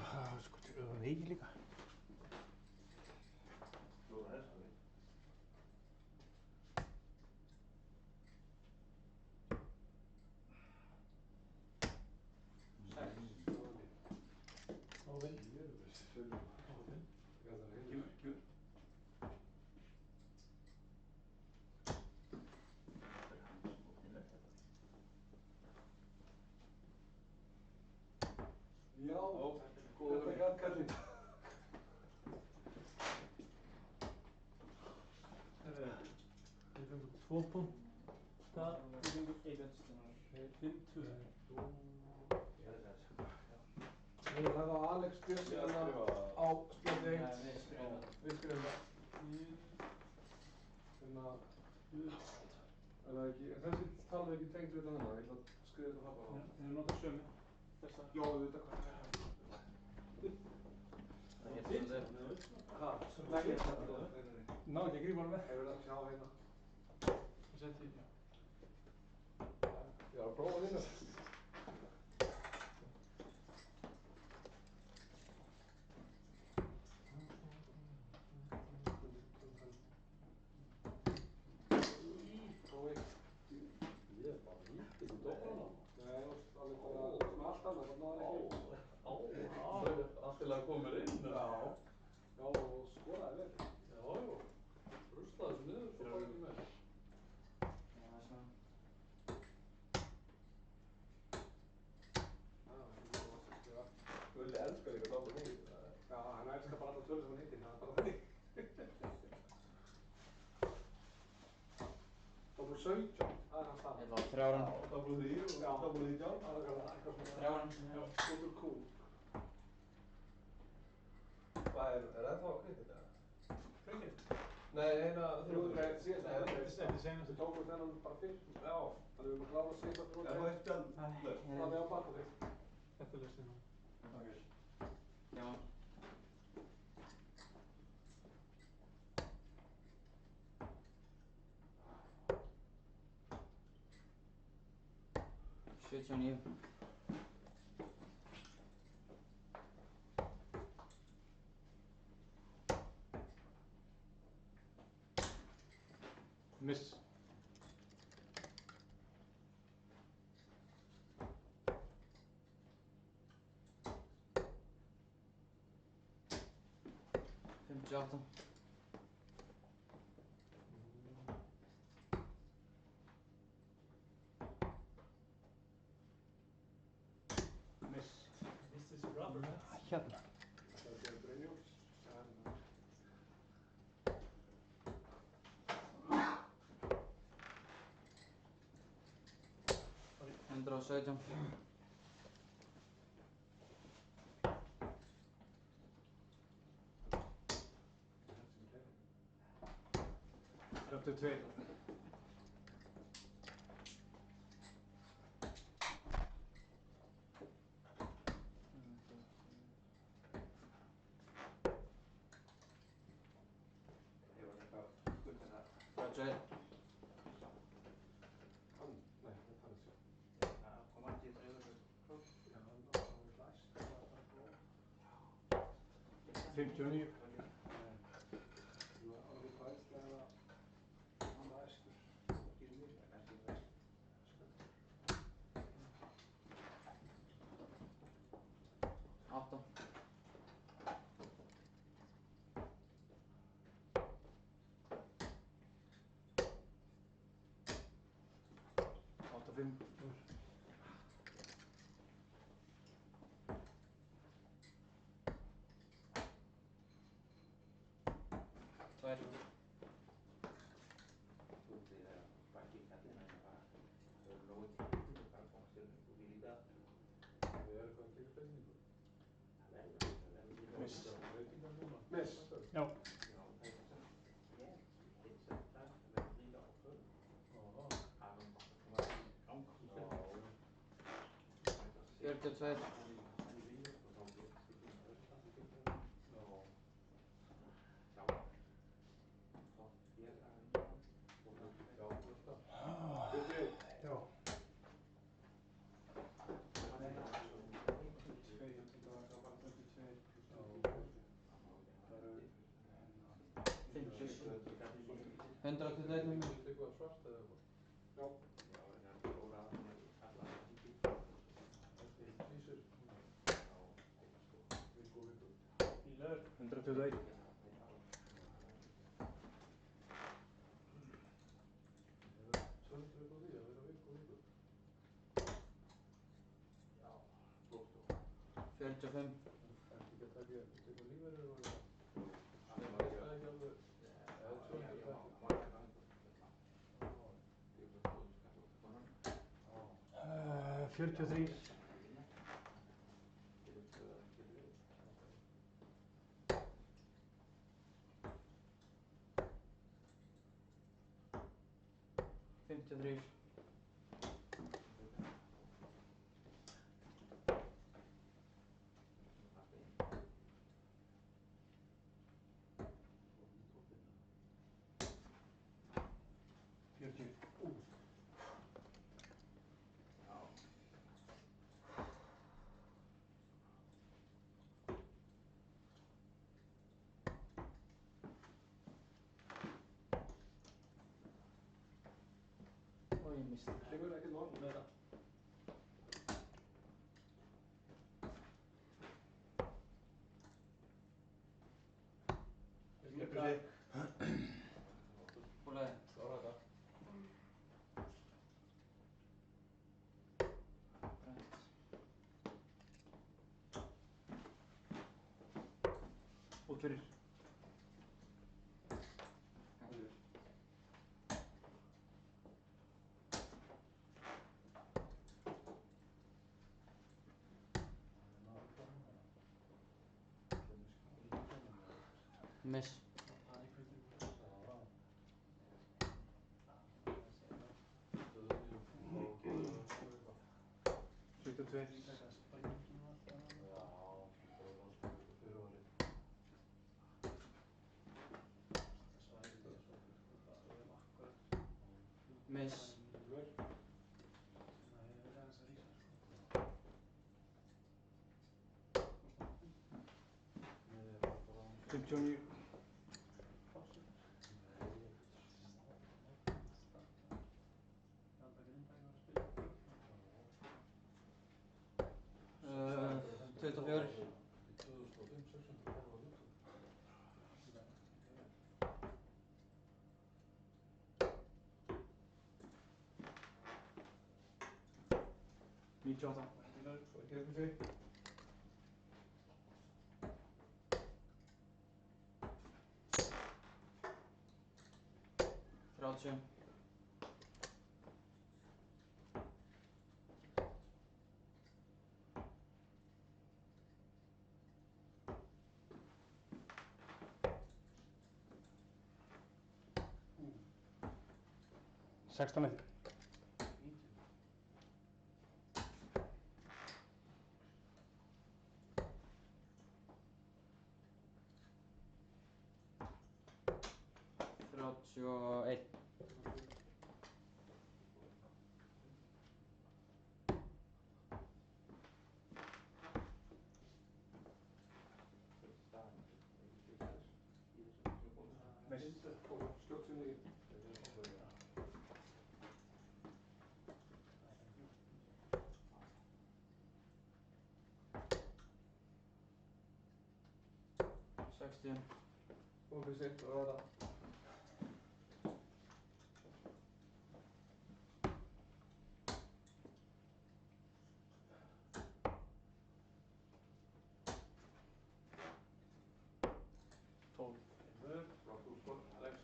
Sko, það var veikið líka. Já, þetta gat kallinn. Við fengum 2 punkta, við fengum 5-2. Við erum það á Alex Björnsson á spjöld 1. Við skrifum það. Þannig að þessi tala er ekki tengt við þannig, ég ætla að skrifa þetta það bara á. Þeir nota sömu. Þessa. Já, við veitum hvað. Hvað? Nei, ég ætla þetta. Ná ekki að grípa hann með. Ég vil að sjá hérna. Og setja í, já. Ég var að prófa þínu. Ég er bara lítið í dómarana. Nei, alveg bara smalt annað, það náði ekki. Allt til að koma inn. Já, og skoraði vel. Já. Ruslaði þessu niður, svo bara ekki með. Gulli elskar líka double hit. Já, hann elskar bara alla tölur sem hann heitir, það er bara þannig. Double 17, það er hans stað. Þetta var 3 ára. Double 3 og double 19. Það er eitthvað svona. 3 ára. Já, super cool. Hvað er það að kvitt þetta? Cricket. Nei, eina Nei, síðast Þetta er senast. Við tókum þennan bara fyrst. Já. Þannig við erum að klára síðast að Það var eitt spjald. Það er á baka þig. Þetta er lausnin. Já. Sjötíu og níu. Miss. Fimmtíu og átta. Miss. This is rubber. Hérna. Það er Brynjólfs. 117. Upp til 2. Ég var eitthvað gutt þetta. 41. Hann, nei, þetta er þessi. Það kom ekki þessu öðru klók. Já, hann var læst, það var bara blóð. 59. Jú, alveg hræðslega hann læstur. Fyrir mig. Það er kannski það. Átta. Átta, fimm. Tvær. Þú veit að sparki í kallina en bara það eru nógu tímið og bara komast til og við líka Við erum eitthvað að gera breytingu. það verður líka Miss. Breytingar núna. Miss. Já. Já, það er þess að ég hitt sem það verður líka á förum. Já. Það er bara að koma í gang. 42. Já. Hundrað og 21 nummer. Eitthvað svart eða eitthvað? Já. Vísir. Viku. 121. Söndur upp á því að vera viku. 45. Ertu ekki að taka lífeyrir og eitthvað? Það er ekki alveg. Eða 230. 43. Fimmtíu og þrír. Og ég misti. Kemur ekkert mál með það. Sleppu sig. Húlaði. Klára þetta. Brænt. Út fyrir. Miss. Miss. 59. Uh, 24. 2005, 600 á YouTube. Nítjáta. Svo ekki upp sig. Þrjátíu. Sextán eitt. Þrjátíu og einn. 69. Sextíu. Komum fyrir sitt og ræða. Flott útskot, Alex.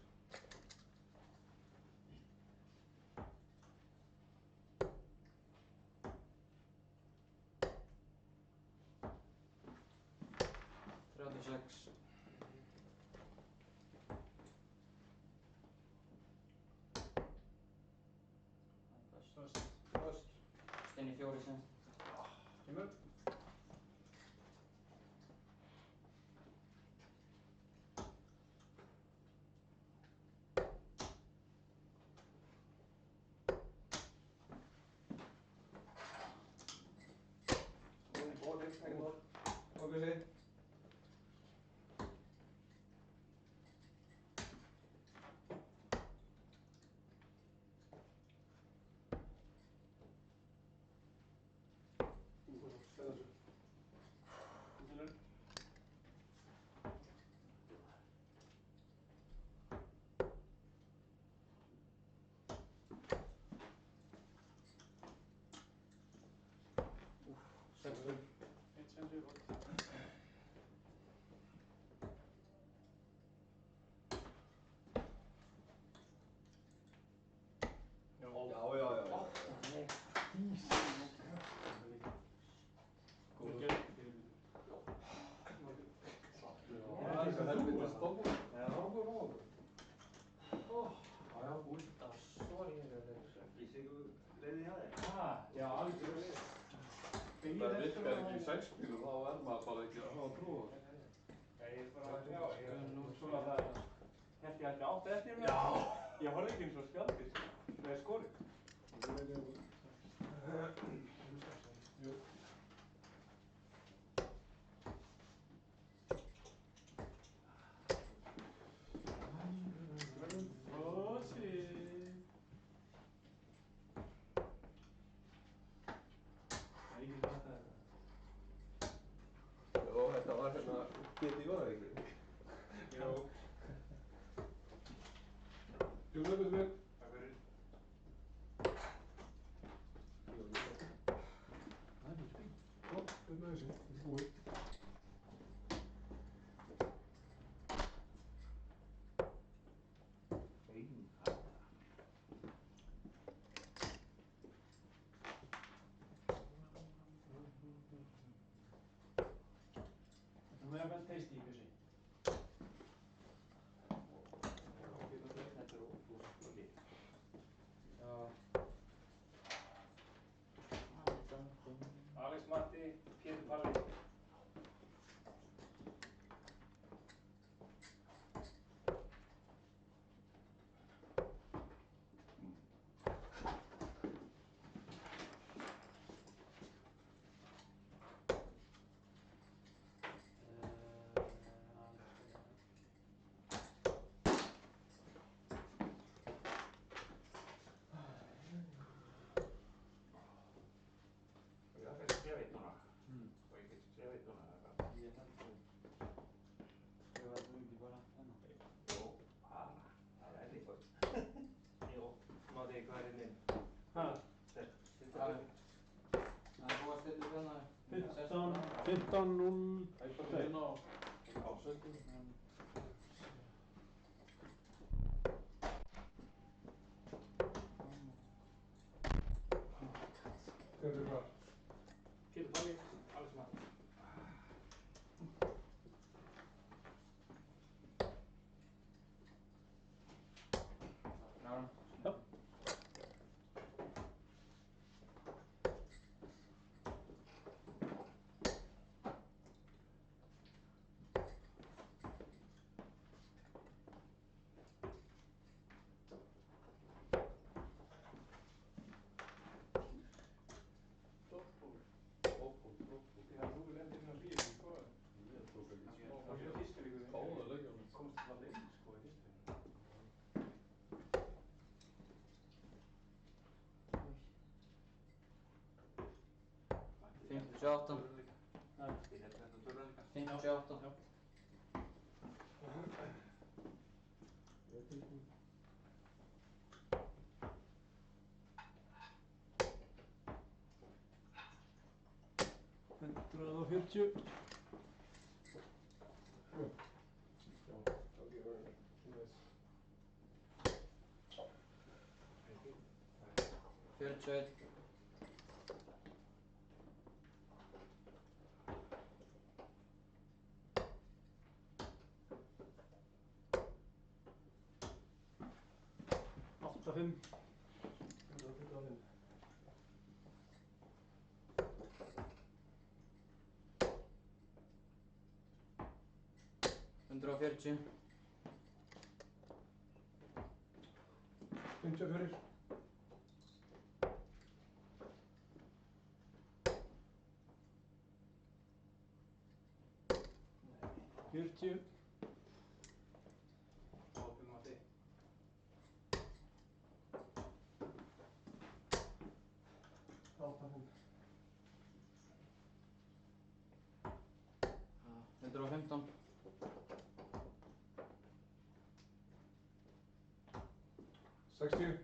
Þrjátíu sex. Föst. Steini fjóri sem. Kemur. Bort, ekki bort. Komum fyrir sitt. Spennandi. Útilur. Sextíu. 1,60 gott. Já, já. Góð gerð. Það er svo helvítið stofnum. Já. Rákur á okkur. Já, úr. Það var svo lélegur leikur. Ekki sigur leiðið hjá þér. Já, alveg. Það virkar ekki í 6 bílum, þá er maður bara ekki að hafa trú á það. Svona það held ég ætti 8 eftir mér. Já. Ég horfði ekki eins og spjaldir með skorið. Jú. Jó, þetta var hérna getið í Jóravík. Jú. Jú, það er mér. Takk fyrir. Já, þetta er þessi. Þetta er búið. Þú með vel teisti í bjössi. Þetta er ótrúlega. Já. Alex Matti, Pétur Palli. Ég veit núna. Og ég veit núna það. Ég held það. Skrifaði þú ekki bara þennan? Jó, það er eitthvað. Jó, Matti, hvað er þinn? Hæ? Það er búið að stilla upp hérna. 15-0. Það er bara hérna á 17. Hver er hvað? Pétur Palli, Alex Matti. Klárum. Já. 58, Ég held þetta törra líka. 58, Já. Ég er tilbúinn. Hundrað og 40. Já, I'll give her a nice. 41, 85. 125. 140, 54. 40. Opið Matti. 85. 115, 60.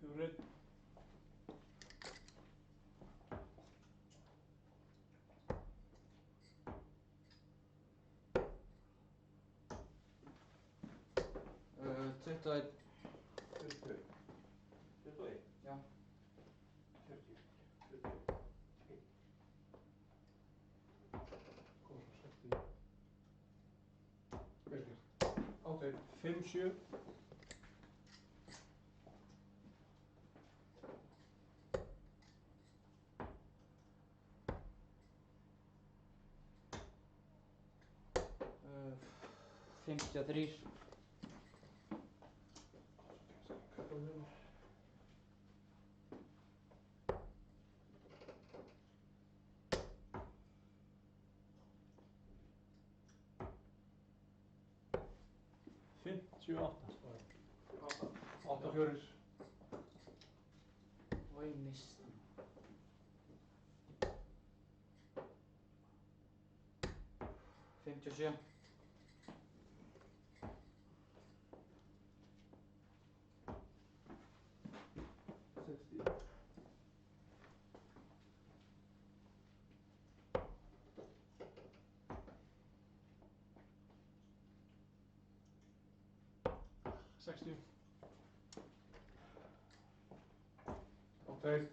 4. 21, 40. 21. já, 40. 40. Kom svo 60. Vel gert. 81. 57. 53, Kalla mér. 58. 84. oj mist hann. 57, 60. 60. 81.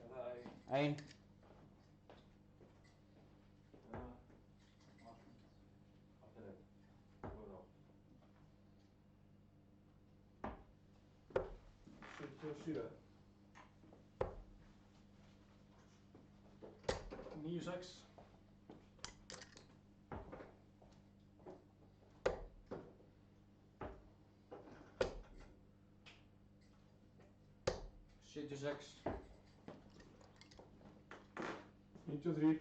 Eða í... 1, Allt er rétt. Þú er á. 77. 96. 76, 93.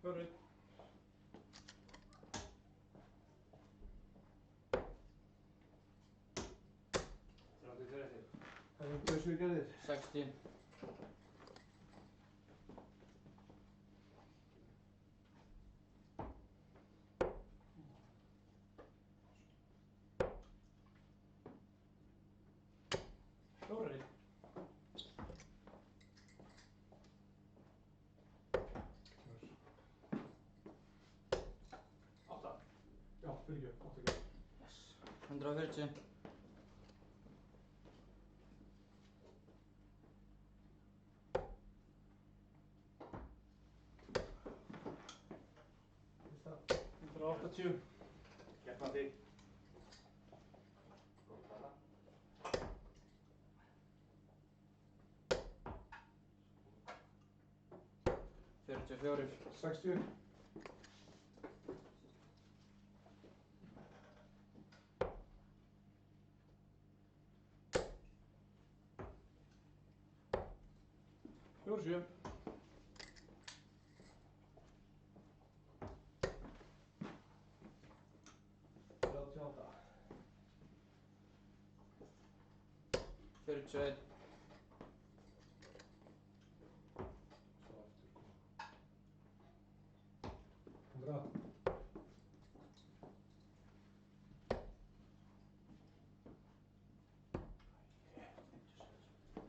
4. 33 eftir. Það er 27 gerðir. 60, 4. 8. Já, fyrirgjöf. 8 gerðir. yes, 140, 180. Gert Matti. Góð tala. 44, 60. 47. 41. Svo aftur kom. 100.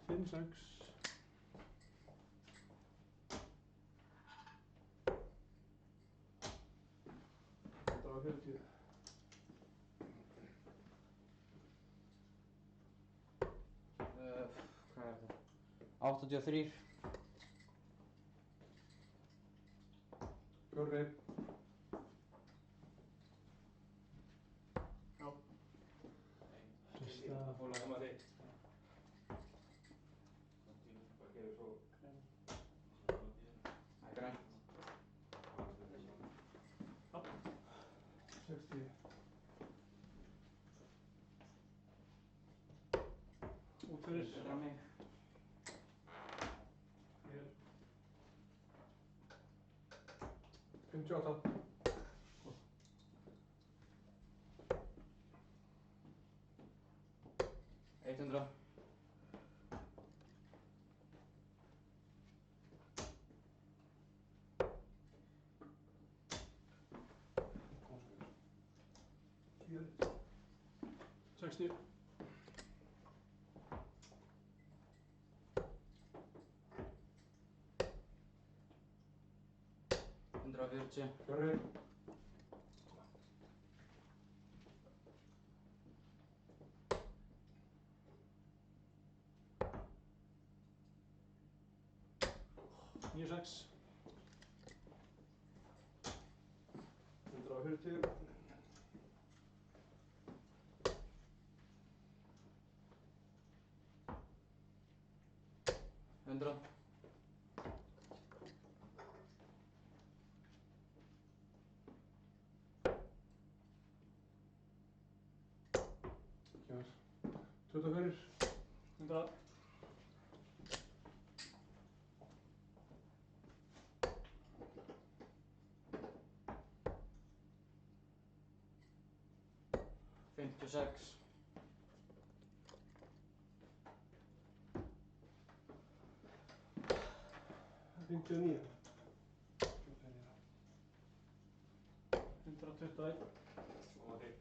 Fimm, sex. Hundrað og 40. Hvað er það? 83. Fjórri. Fyrsta. Fóla koma þig. Hvað gerir svo? Það er grænt. 60. Út fyrir. Þetta er mig. Hér. 58. 100. 60. 140. Fjórri. 96. 140. 100. 24. 100. 56. 59. 121. Koma þig.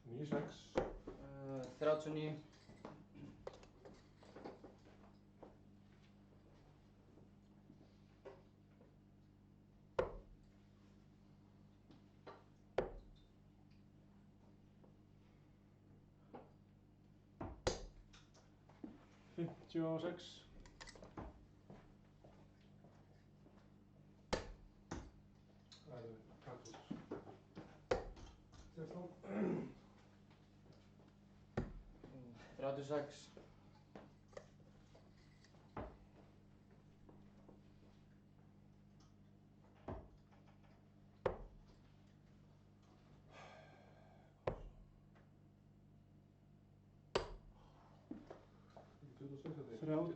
96. 39. 56. Það er Kaktus. 16. 36.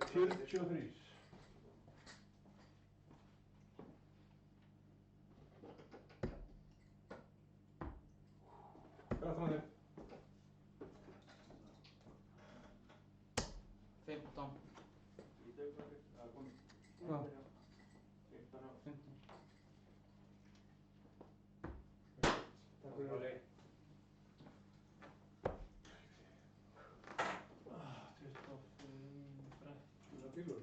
43. 13. 15. Í dögfæri. Það kom. Hvað? 15 á. 15. Takk fyrir það. 25. Það er bílur.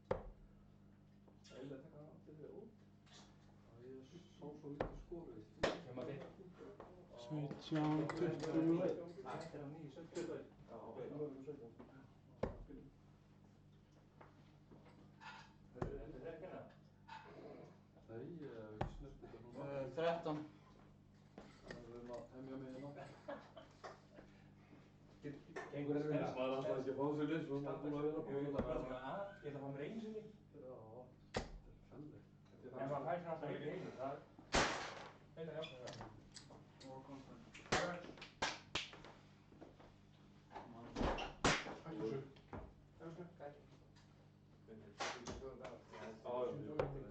Það er eiginlega að taka allir þér út. Ég sá svo lítið skorið. Koma þig. 17, 20. Þetta er á 9, 17. Já, ok. Þetta er þekkjana. Nei, ég snerti þetta núna. 13. Það er að hemja mig hérna. Gengur þetta Maður er alltaf ekki að fá sér list, svona búin að vera Ég ætla að fá mér einu sinni. Já, þetta er fellið. En maður fær sér alltaf einu einu. Það er einu jákvæða. Og konstant. Hættu þessu. Þetta er 74 dagar.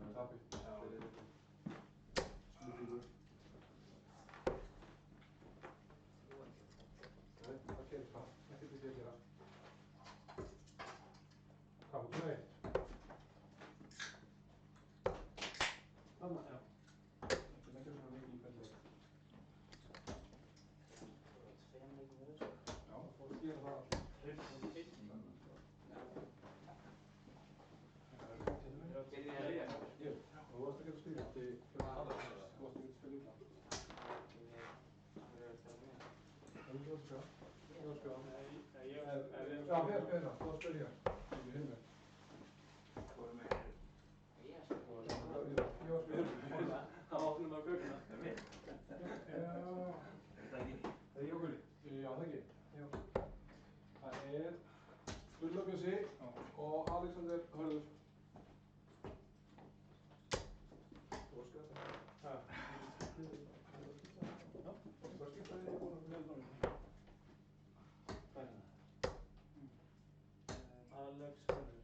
Alex, þú varst ekki að spila illa. Þú varst að spila. Þú varst að spila. Já, þér spila, þú varst að spila hér. Ekki hinn með. Hvorum er Ég Ég var að spila. Það opnum að kökuna. það mitt? Já. Er það ekki? Það er ég og Gulli. Já, það ekki. Já. Það er Gulli Bjössi og Alexander Hörður. Þú varst skrætt það. Já. Hvað skipta þið búin að meðan námið? Hvað er það? Alex Hörður.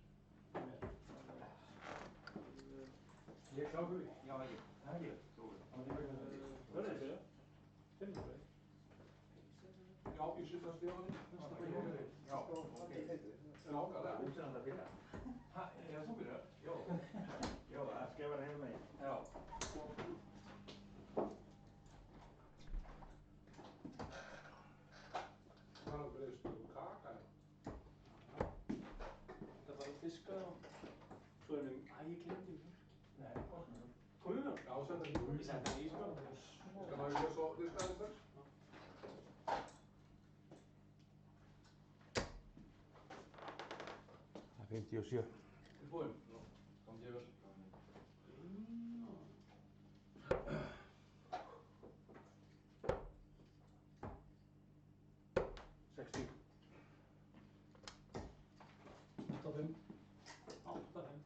Ég klá Gulli. Já, ekki. Það er ekki. Trúið. Hörður byrja. 5 byrja. Já, ég sé það stíðan. Já, ok. Nákvæmlega. Útsendan að byrja. Ha, er þú byrjar? Jó. Jó, það skal vera heim megin. Já. Það er breyðst og kaka. Það var að fiska og svo ég glemdi mjölk. Nei, orðnum. Tóðumjölk? Já, senda Ég mjölk. setti það í skál. Skal maður gera svo diskaði strax? 57. Tilbúin? Nú, gangi ég vel. Átta fimm. 8-5.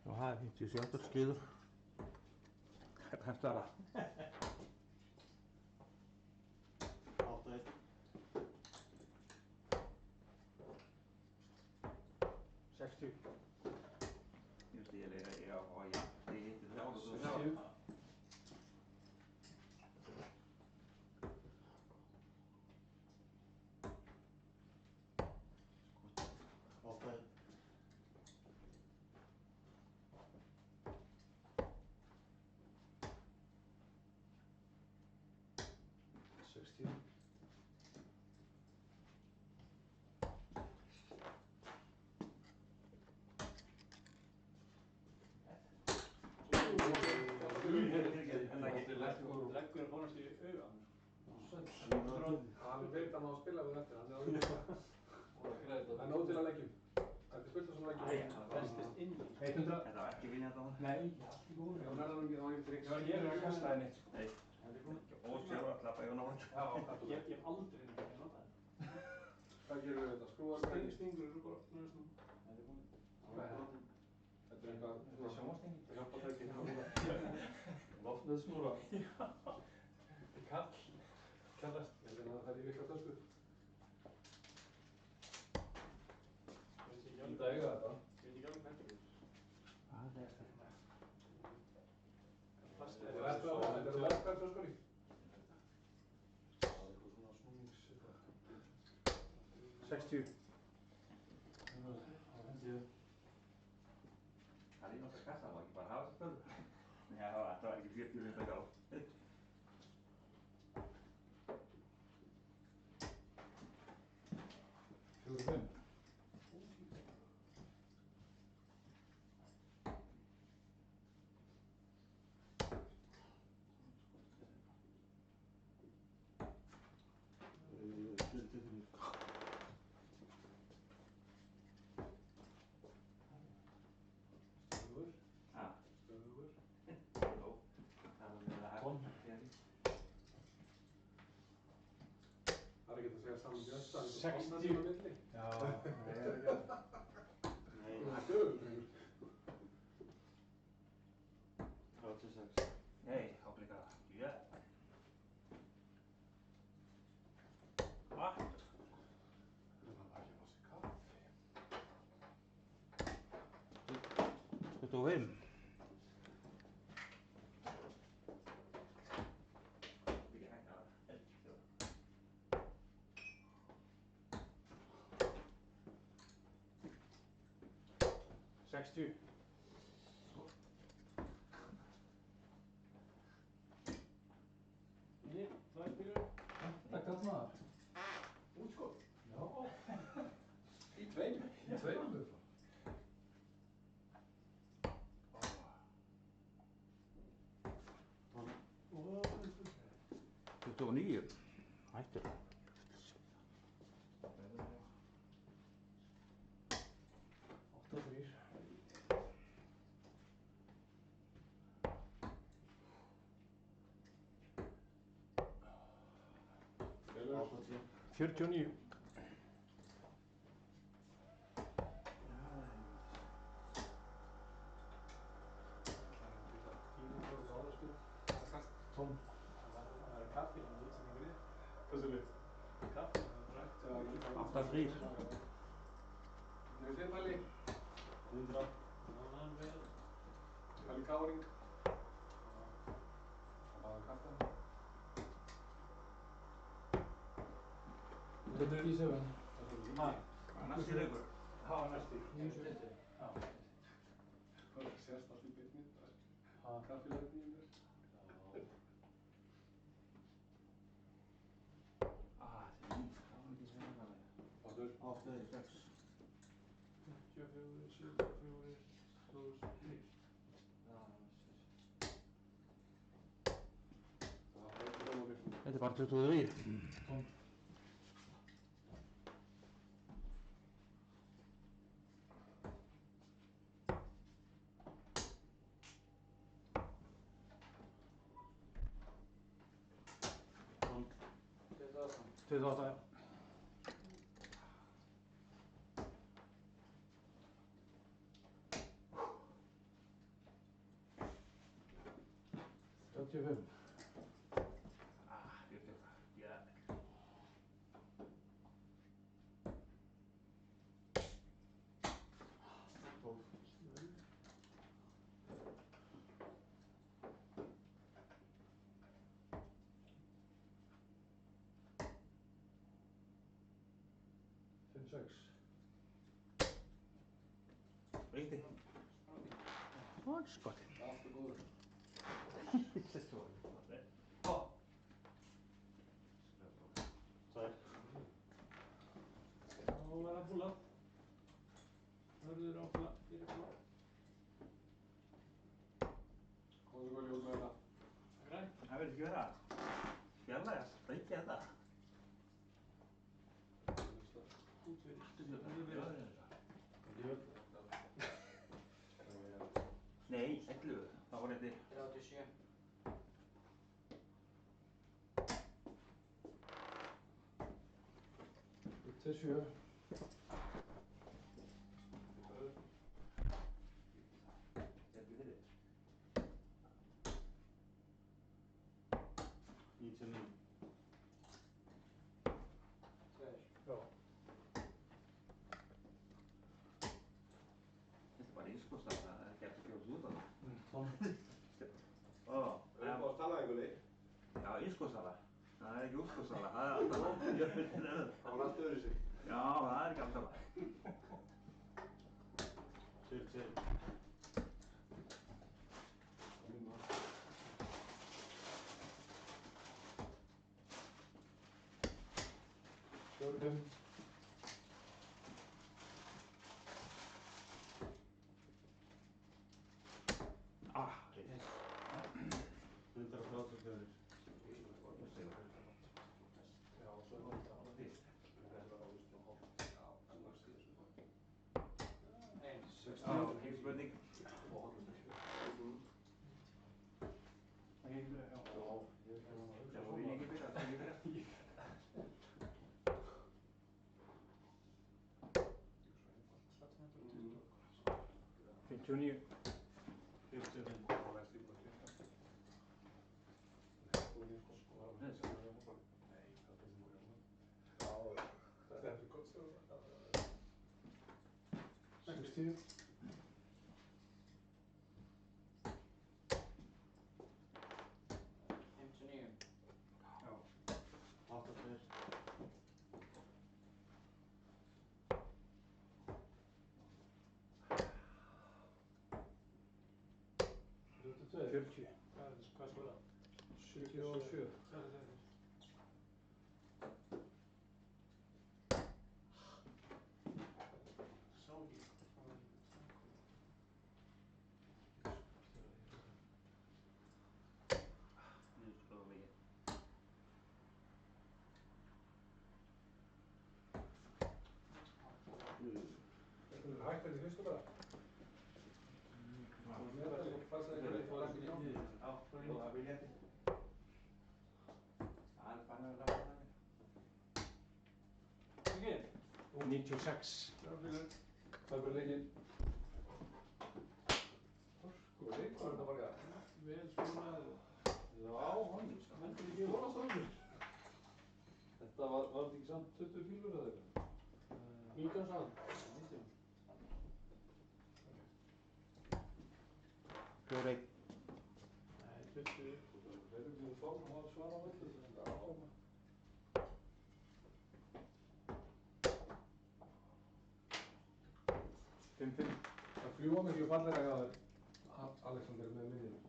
Og það er 57 skíður. Þetta er það. 60. Just det, eller ja, ja, det är inte bra. 60. Leggur að fónast í auðan. Hann veit að maður spila við eftir, hann er á líka. Það er nóg til að leggjum. Það er fullt af svona leggjum. Það festist inn í. 100. Þetta var ekki viljandi á hann. Nei, allt í góðu. Það verður ekki, það var ekki trygg. Ég er að kasta henni. Nei. Og sjálf að klappa í hann á hann. Já, það Ég hef aldrei nefnt að nota það. Hvað gerum við þetta? Skrúar hvernig? Stingur eru bara nöðsnum. Hvað er þetta? Þetta er eitthvað... Þetta er sjónvarpstengi. Hjálpatæki. Loftneðsnúra. Kall. Kallast. Þetta er að það er í vikla tösku. Í dag eiga þetta. Ég veit ekki alveg hvað þetta er. Það er þetta. Plast Þetta er verðstæð töskunni. Það er eitthvað svona snúnings... 60. Það er náttúrulega kassa, það var ekki bara að hafa þessu stöðu. Já, þetta var ekki 40 minútur gál. Fjóru fimm. Stöðugur. Ha, Stöðugur. jó. Það var með það Tonn. Það er ekki að segja saman Björnstað. 60. Já. Nei, það er ekki að... Nei. Það er stöðugur. 36. Nei, þá blikar það. Já. Það var ekki að fá sér kaffi. 25. Ekki hægt að það. 60. Nei, tvær spilur. Takk maður. Útskot. Já. Í tveimur. Í tveimur. 29. Hættur. 8-3. Velur. 49. Tom. Það er kaffi en útsendingur í. Hversu lit? Kaffi, það er rætt. Já, ég fæ 8-3. Nefnir þið Palli? 100. Já, það er vel. Palli Káring. Það var kaffi. 27. Næsti leikur. Já, næsti. 20. Já. Það sést allt í byrni. Kaffilætningin þér. Áttur. 8-6. 54, 74, 2003. Þetta er bara 23. Tom. Tom. 28. 28, já. Reyndi. Skotið. Allt er góður. Tvær. Já, var það fúlað. Hörður áfla, fyrir fúlað. Komðu svo ljós með þetta. Grænt. Það verður ekki vera. Fjarlægast. Reykja þetta. Út fyrir. Stundum. Hörður Já, fyrir. Nei, 11. Það var þetta. 37. 27. Þetta er fyrir. 99. 2. Já. Þetta er bara ískostað. Það er ekki eftir að fjóðast út á það. Tom. Ó, Við erum á stafæðingunni. já, ískostala. Það er ekki útskostala. Það er alltaf það. Það var allt öðru sig. Já, það er ekki alltaf það. 40. Fjórðum. Rétt. 134. Já, svo er það þetta. Eins. Já, ekki spurning. Já, vil ég ekki byrja, það er ekki byrja. 59. 45. Þetta er gott stjórn. 60. 59. 82. 8-6. 40. Hvað skoraði? 77. Hvað er það? Sá ekki. Niðurskoða mikið. Þetta er hægt í fyrstu bara. Passaði ykkur eitt og ekki hjá. Já, það vil ég ekki. Það er bara að laga það. Ekki? 96. Það er bara leikinn. Sko, leikur þetta bara. Vel skoraði. Já, hann heldur ekki vonast öllur. Þetta var þetta ekki samt 20 kílur eða eitthvað? 19 saman. 19. 4-1. Nei, 20. Þeir eru ekki fólk að svara á öllu. Já. Það fljúa miklu fallega hjá þér, Alexander, með minninu.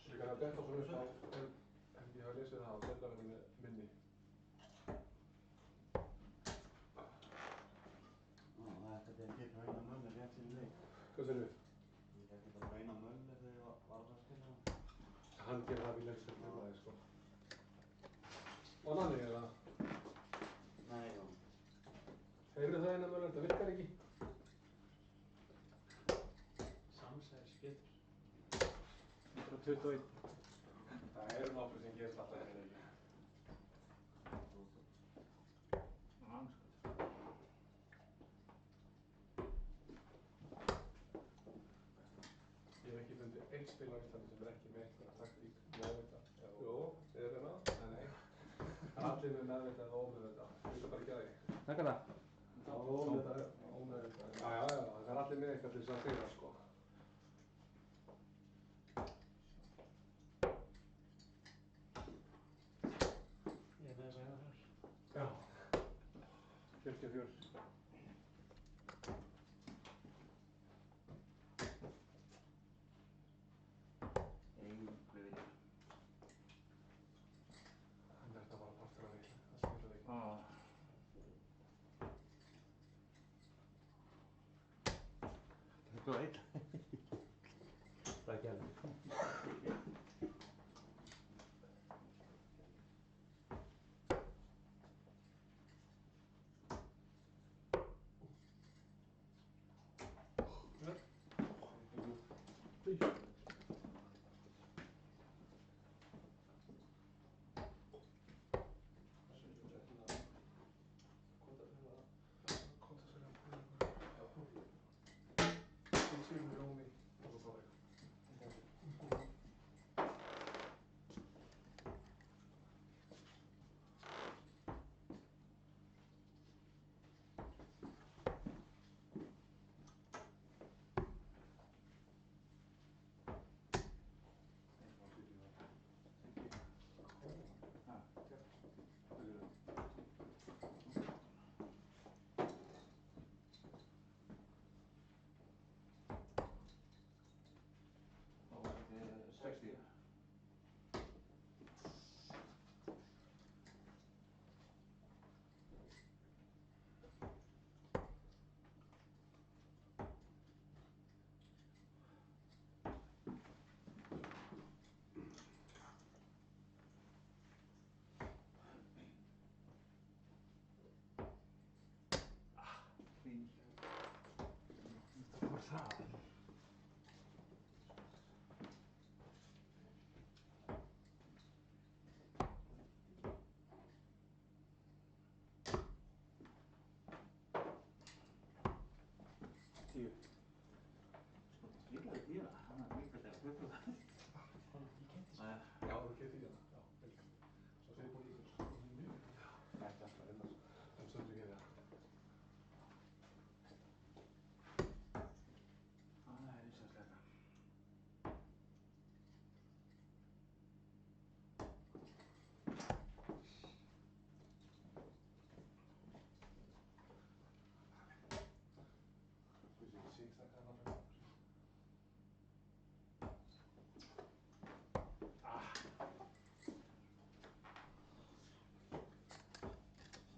Ég kann að detta svo upp á, en ég hafa lesið það á deildarinn með minni. Þetta er ekki Raunar Möller rétt fyrir leik. Hvað segir þú? Ég er ekki bara Raunar Möller þegar ég var að spila það. Hann gerir það við leikstu til það, sko. Og Nanni, eða? Nei, já. Heyrðu það eina mögulega, þetta virkar ekki. Samsæðis getur. 121. Það eru nokkur sem gerist alltaf hérna ekki. Ég hef ekki fundið einn spil á Íslandi sem er ekki með einhverja taktík, meðvitað. Jú, þið er hérna, nei. Það er allir með meðvitað og ómeðvitað. Þú veist það bara ekki að því. Takk að það. Ómeðvitað. Já, það er allir með eitthvað til þess að segja, sko. Ég er með þess að hérna þar. Já. 44. Hann er þetta bara partur af því, það spilur ekki. Þetta var 1. Það er ekki alveg. Þá var þetta 60. Fín. Það var það. Tíu. Sko, líka við tíuna. Hann er líka þegar 20. Nei, Já, þú getur ekki hana. Já, vel. Svo segir búin líka, sko. Það er ekki alltaf reyna, sko. En stundu ekki það. það er íslensklega. Þú veist ekki, síkst það kannan fyrir.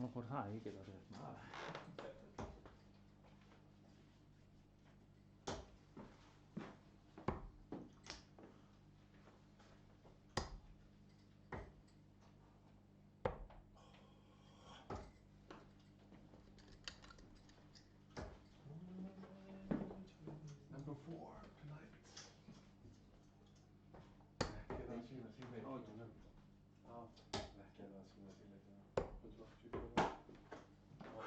Hvað fór það? Ég get orðið maður. Number 4 tonight. Ekki það sína sín leikinu. Já. Ekki það sína sín leikinu. 184. Það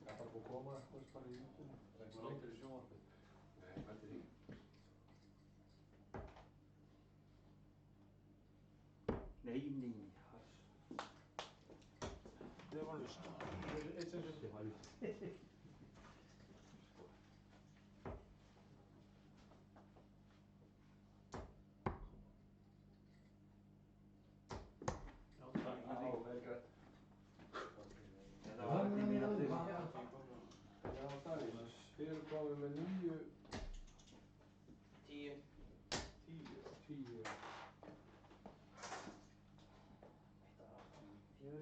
er bara búið að koma, þú veist, bara í YouTube. Þú er aldrei í sjónvarpið. Nei, hvað er því? Nei, hass. Det var lyst. Eitt sem Det var lyst. Já, það er Já, vel grætt. Þetta var ekki mín að þig. Já, það er þess. Þið eru komið með 9, 10. 10 og 10. 4.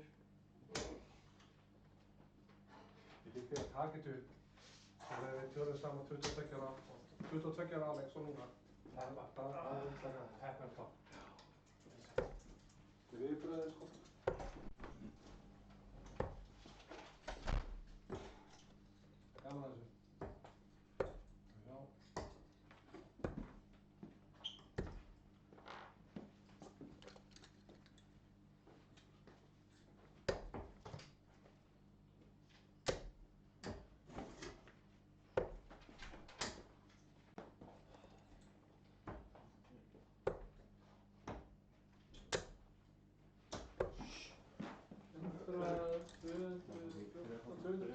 Ég lík því að taka þetta upp. Það er við tjóðum saman 22 ára og 22 ára Alex og núna. Það er einstaklega heppin klart. Þetta er viðbröðið sko. Gaman að þessu. Já.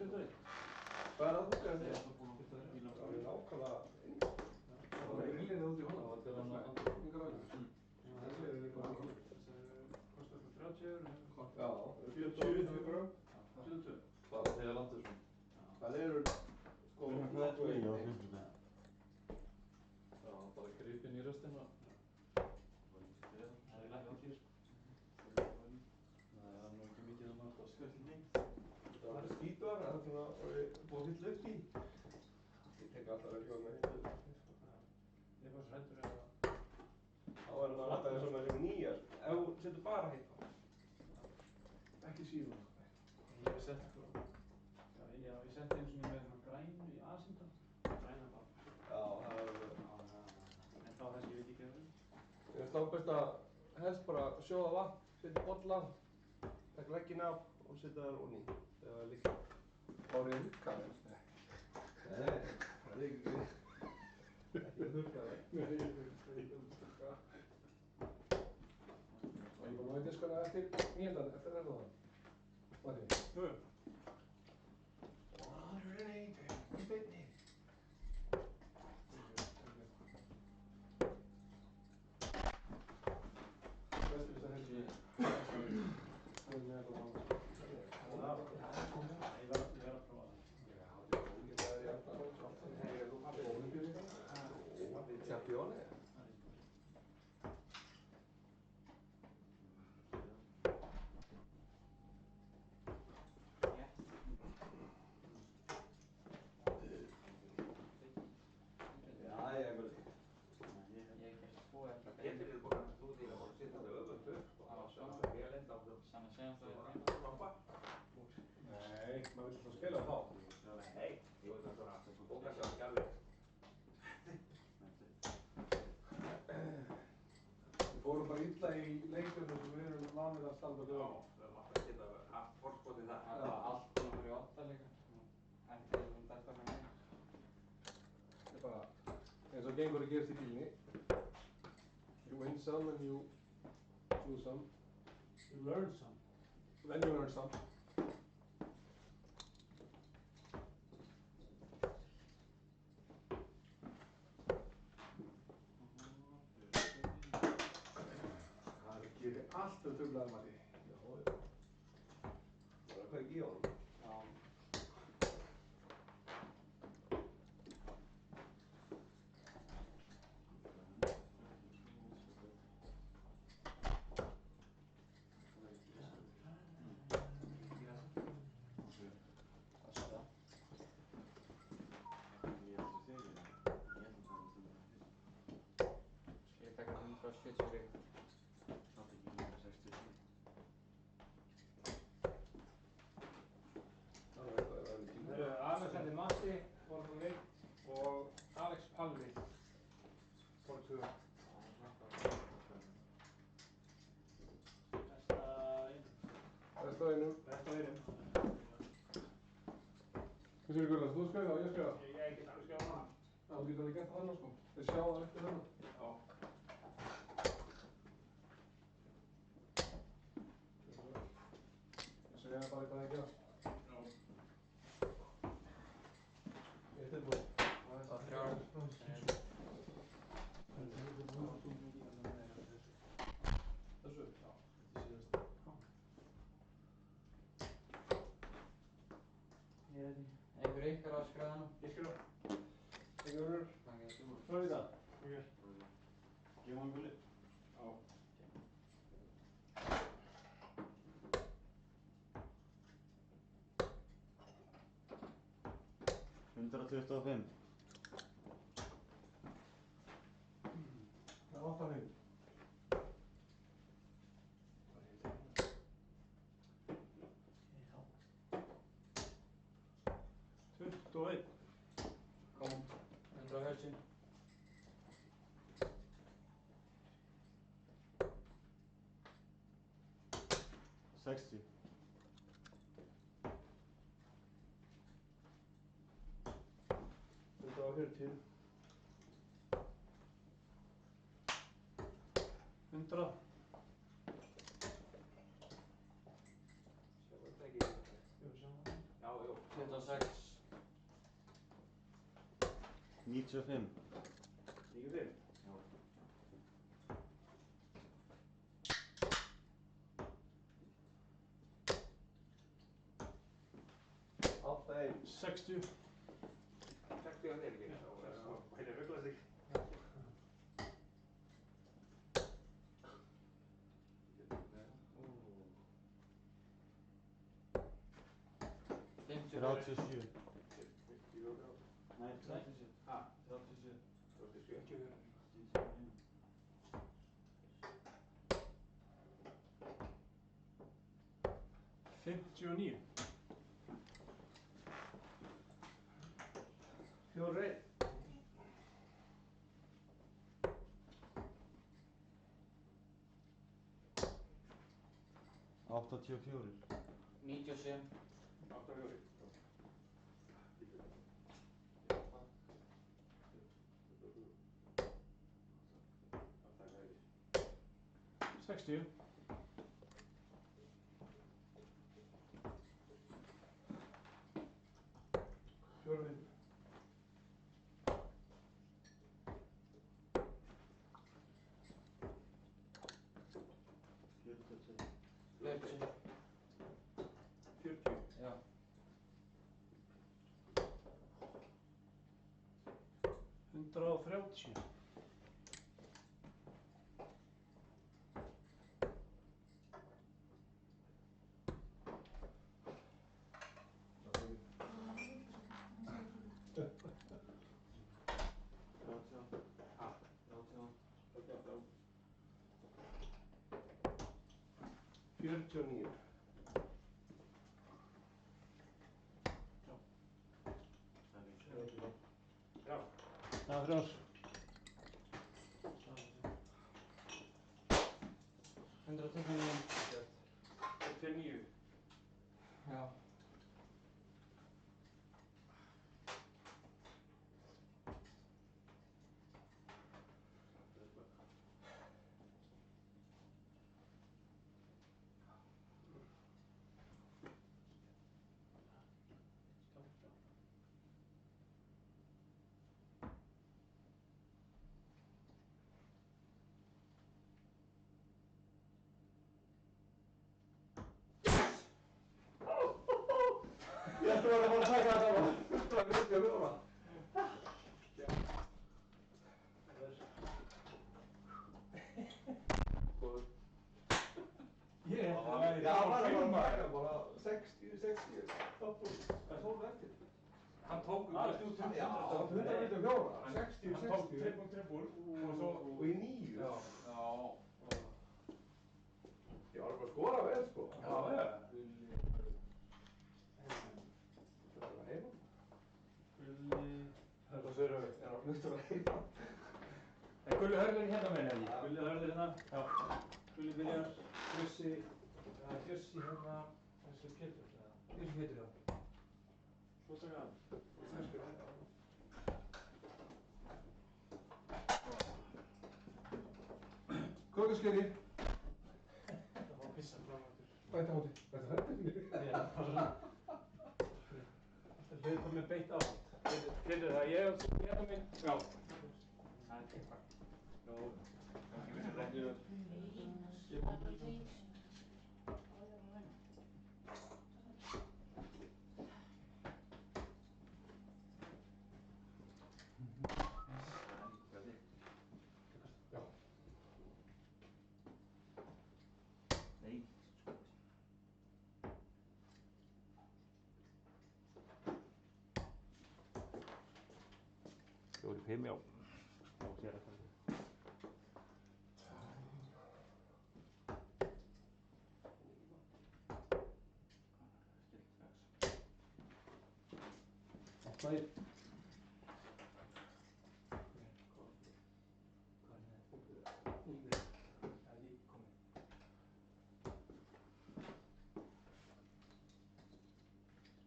Hvað er það þú gæði þér? Það er nákvæmlega eins. Það var eiginlega út í honum. Það var til að yngra ræðum. Þessi eru bara ykkur. Kostar það 30 €? Já, 40 grömm. 22. Bara þegar landur svona. Það eru sko nokkuð einn. Já, bara gripinn í röstina. Það er lækkið til. Það er nú ekki mikið að maður sköllinni. Það er skítuar, það er svona búið að fylla upp í. Ég tek alltaf veljóð með hittu. Ég var svo hræddur að Þá er það alltaf eins og með þessi nýjar. Ef þú setur bara hitt á. Ekki síðan. ég hef sett ég setti einu sinni með svona grænu í Asinda. Græna bara. Já, það er alveg. En þá þess ég veit ekki að það. Ég finnst langbest að helst bara sjóða vatn, setja í bolla, taka legginn af og setja þær onni. Það er líka. Árið huggaði. Nei, það er ekki huggaði. Nei, ég er ekki huggaði. Og ég bara veit þess hvernig eftir nýjandan, eftir erðaðan. Hvað er þið? Jú. 180 í beinni. Vestur þess að helgi. Það er með það annars. Ég verð að prófa það. Já, það er ógið það er í alltaf. Það er þú pabbi ólimpíuska. Championi. Já, ég er vel. Ég hef gert 2 eftir að Getur við bara, þú ert líka bara að setja þetta öfugt upp sko. Já, Það er alltaf vel enda á það. Sann að segja það Það er er alltaf mamma. Nei, maður vil alltaf spila þá. Nei, ég veit að svona bókast það ekki alveg. Við fórum bara illa í leikjum sem við erum vanir að standa Já, lögum. við erum alltaf að geta haft forskotið það. Það var allt búin að vera í 8 líka. Eftir þetta með mig. Það er bara eins og gengur að gerast í bílni. You win some and you lose some. You learn some. Then you learn some. Það gerir allt um truflaðar Matti. Já, já. Það er að kveiki í honum. Já. 73. Samt ekki 167. Það er eitthvað að vera Það eru Alexander Matti, fór frá 1 og Alex Palli, fór 2. Besta einum. Besta einum. Hvað séu Gunnar, þú skrifa og ég skrifa? Ég get alveg skrifað hana. Já, þú getur alveg gert það þarna sko. Þeir sjá það eftir þarna. Já. Ég segja það bara hvað það gera. Ég er tilbúin. Það er 3. Þessu? Já. Þetta er síðast. Einhver ykkar að skrifa hana? Ég skrifa. Engurur. Takk ég. Florida. Gefum hann gulli. Já. 125. Það vantar hinn. Tuttugu og einn. Kom. 140. Sextíu. 140. 100. Sjá þetta ekki. Jú, sjá það. Já, jú. 26. 95. 95. Átta einn. 60. 60 að þeir ekki. Hvernig rugglar þig? Fimmtíu. 37. Nei, Nei. 37. Ha? 37. 37. 59. 4-1. 84. 97. 8-4. Sextíu. 4-1. 40. 40. Já. 130. 49. Já. Það er frjáls. 129. 59. Já. Ég ætti að fara að taka það saman. 194. Ég Já, bara 60. Toppur. Hvað tók eftir? Hann tók Já, 194. 60. Hann tók trippul og svo Og í 9. Já. Ég var bara að skora vel, sko. Já, já. Það var bara heima. Það er bara sér að er á hlutur að heima. Er Gulli Hörður hérna með henni? Gulli Hörður hérna? Já. Gulli byrjar. Bjössi, það er Bjössi hérna, þessi Pétur, eða? Bjössi Pétur, já. Svo taka hann. Ferskur, já. Krókaskeri. Það var pissa frá aftur. Bæta á því. Bæta hættinni. Já, passa svona. Alltaf hlaupa með beitt áhald. Pétur það, ég hef hérna minn. Já. Það er bara. Nó. Kannski við sem regnir að... Fjóri, fimm, já. Já, sér þetta. Átta í.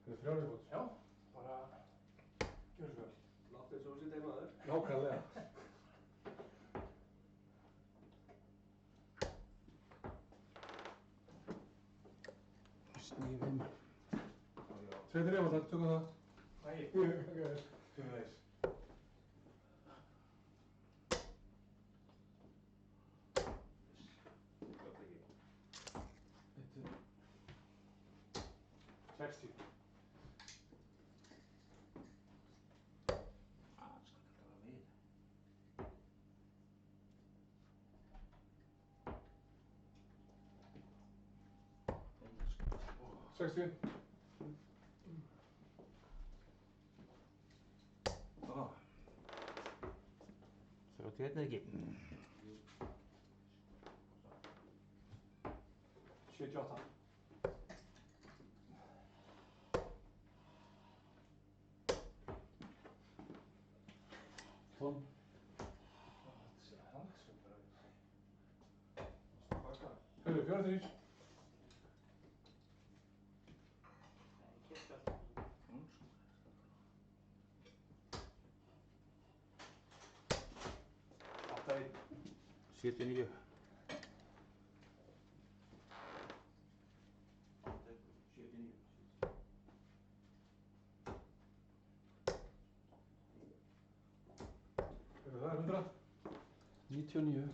Það er þrjár viðbót. Já, bara gjörðu svo vel. Láttu eins og þú sitt heimaður. Nákvæmlega. Snífinn. Sveitir heima takk, tökum það. Ægir, Tökum þess. Gott ekki. 60. Það skal ekki vera við. 60. Þrjótt hérna ekki. 78. Tón. Hörru, fjóra þrýr. Nei, kemst alltaf. Átta í. 79. 79. Hörru, það er 100. 99.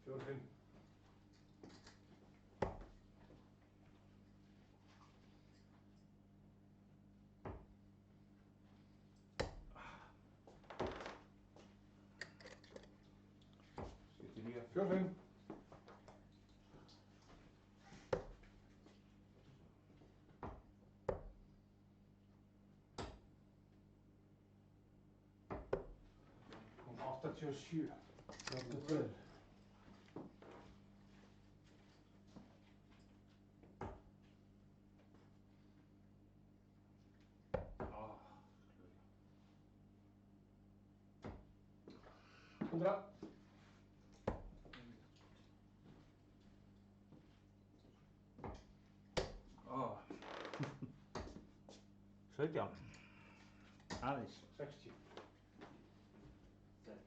Fjóra fimm. Fjóra fimm. Kom 87. Þetta er. Hundra. Ó. 17. Aðeins. 60. Þetta.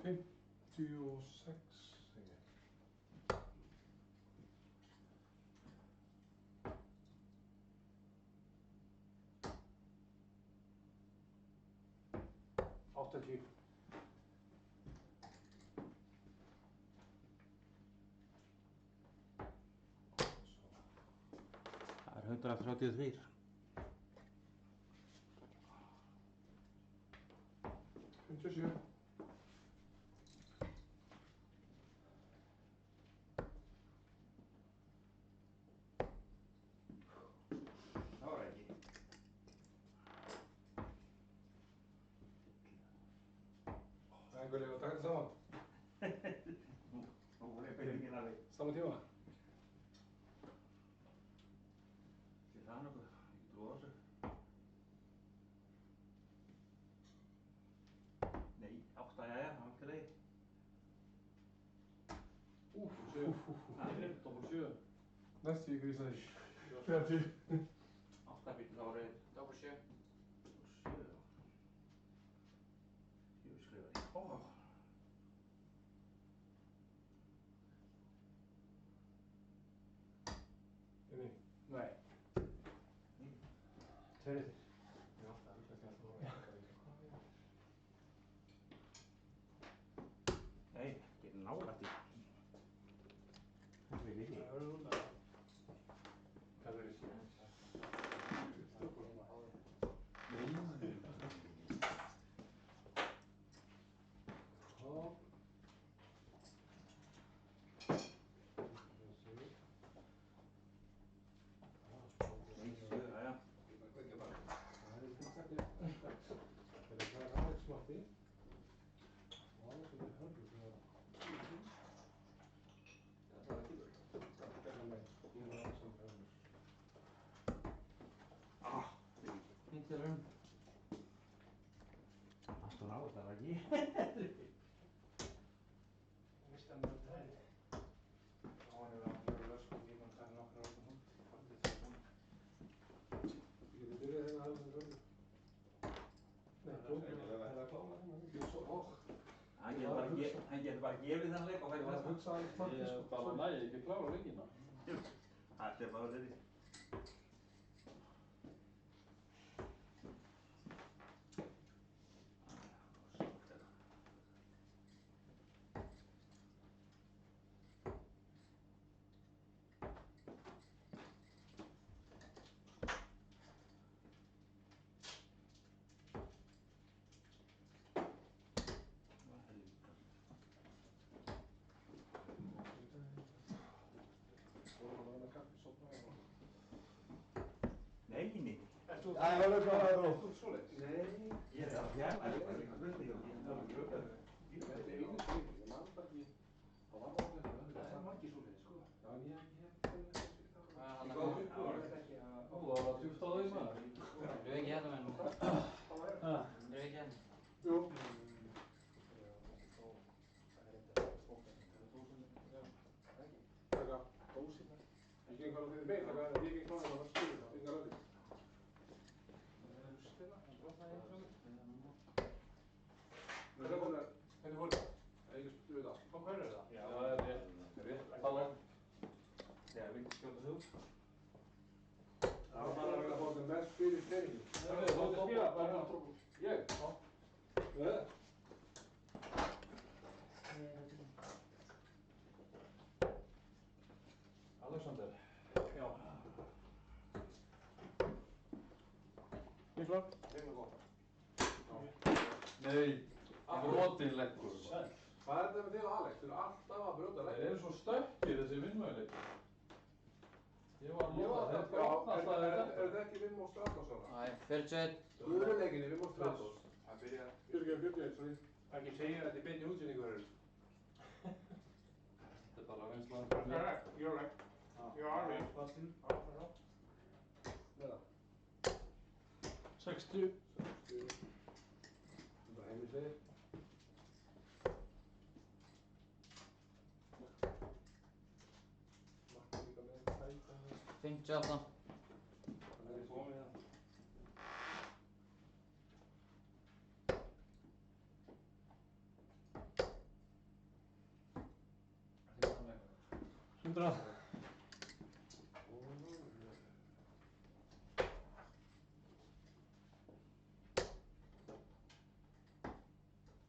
Fimmtíu og sex. Áttatíu. Það er 133. Einhver leið að taka þetta saman? Nú er byrjingin alveg. Saman tíma? Til það nokkuð, ég get trúið á þessu. Nei, 8, jæja, það var ekki leið. Doppel 7. Næstu í grísaði. 30. 8 bíl, þá er Doppel 7. 7. Ég skrifa því. Inni. Nei. Tveir eftir. Já, það er ekki að það Nei, ég er nálægt í. Það vil ekki. Það verður út af það. Það verður ekki. Nei, 7, jæja. Fínt til raun. Alltaf nálægt, það var ekki. Misti hann bara tæri. Hann hefur átt að vera löskum í mann þar nokkra ára hún. Ég geti byrjað hérna að hafa þetta vörðu. Nei, Það er að klára hérna. ég er svo óh. Hann getur bara gefið þann leik og færi Ég var að næsta. hugsa alveg taktis. Ég bara næði ekki að klára leikina. Þetta er bara þetta. Nei, nei. Ert þú Æ, það er bara það. Ert þú svoleiðis? Nei. Ég er að fjalla þetta. Ég veit ekki. Þetta er einu skil. Ég man bara ekki. Það var bara þetta. Það er margir svoleiðis, sko. Já, en ég Hann góð er upp og ég veit ekki að... Ó, það var djúpt á því maður. Erum við ekki hérna menn? Það var Ha, Erum við ekki hérna? Jú. Taka dósina. Ég geng bara fyrir mig, taka ég geng klána það var skilur það, yngar öðru. Hvernig fór það? Ég veit það. Á hverju er það? já, það er rétt. Tala. Þegar við skjóta sig út. Það var bara að vera að fá þetta mest fyrir treyningu. Þú ert að spila bara. Ég? Já. Alexander. Já. Ísland. Heimlega gott. Nei. Brotin leggur. Hvað er þetta með þig og Alex? Þið eru alltaf að brjóta Þeir reglur. eru svo stökkir þessi vinnmöguleik. Ég var að Ég var nota alltaf, þeir brotna alltaf er þetta. þetta ekki Vim og Stratos ára? Æ, 41. Guðuleikinni Vim og Stratos. Það byrja. 41, sorry. Ekki segja þetta í beinni útsinningu hörur. Þetta er bara reynslan. You're right. You're right. You are right. Passinn. Neða. 60. Bara heimilislegir. Marta líka með tæta. 58. Það er komið það. Hundrað.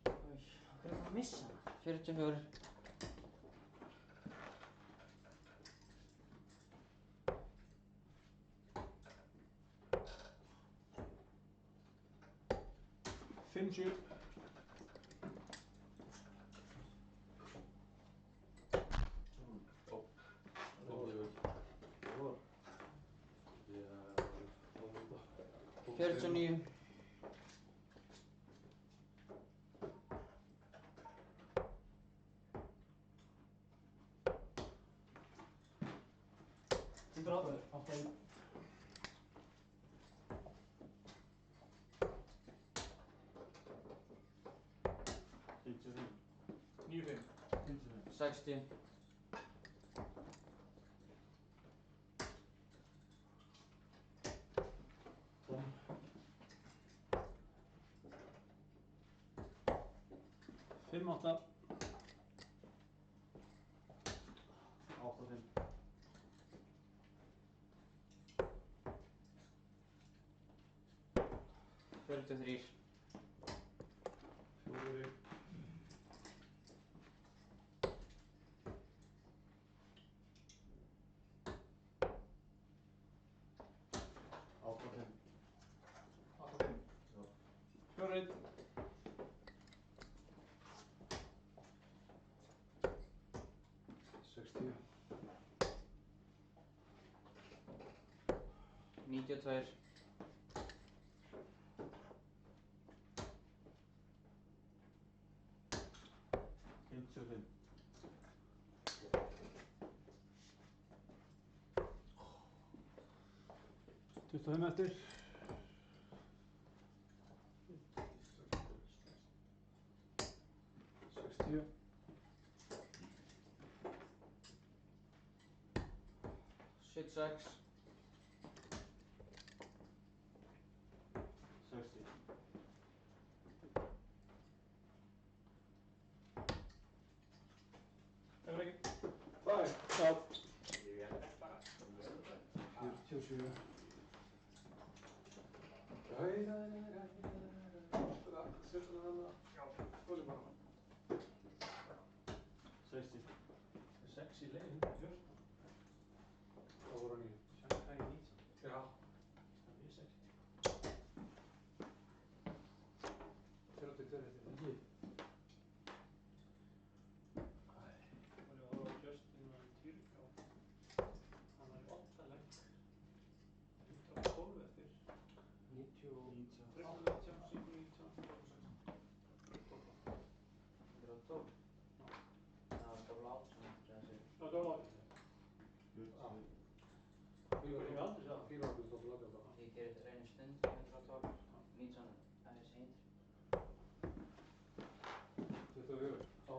Hvað er það að missa hana? 44. Fimm, sjö. Já. 49. Stráðar, 8-1. Níu fimm. 60. Fimm, 8. 8-5. 43. 4. 8-5. 8-5. 4. 60. 92. 55. 25 eftir. 60. 76. 60. 5. Stopp. 47. Settu hana. Já, skóli bara. 60. 6 í leið, 114. Það voru hann í. Shanghai 19. Já. Það er 60. 32 eftir, ekki? Og ég var á Justin og Tyrká. Hann var í 8 legg. 112 eftir. 90. 19, 19, 112. Það var bara Látsson eftir þessi. Já, það var 40. Ég hef aldrei séð það. 400 stoppur látið á það. Ég gerði þetta einu stund, 112. 19, það er seint. 24. Já,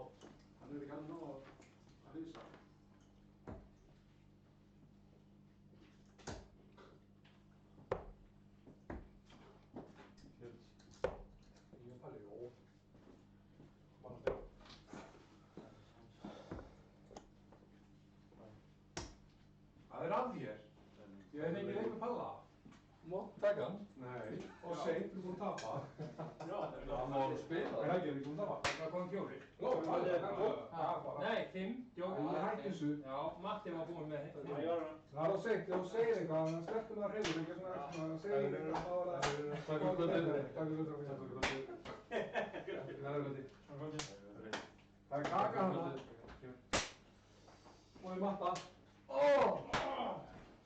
hann er ekki alveg nóg að lýsa. Ég palli, jó. Bara að byrja. Það er að þér. Ég hef fengið leik með palla. Mátt taka hann. Nei, og seint, þú er búinn að tapa. Já, það er Það má alveg spila. Það er ekki, við búinn að tapa. Það kom 4. Nó, það er bara. Nei, 5, djók. Það er hægt þessu. Já, Matti var búinn með Það er á seint, ef þú segir eitthvað, þannig að stelpum það reyður, ekki svona segir eitthvað, þá er það... Takk fyrir kvöldið. Takk fyrir kvöldið. Það er kvöldið. Það er kaka hana. Og í matta.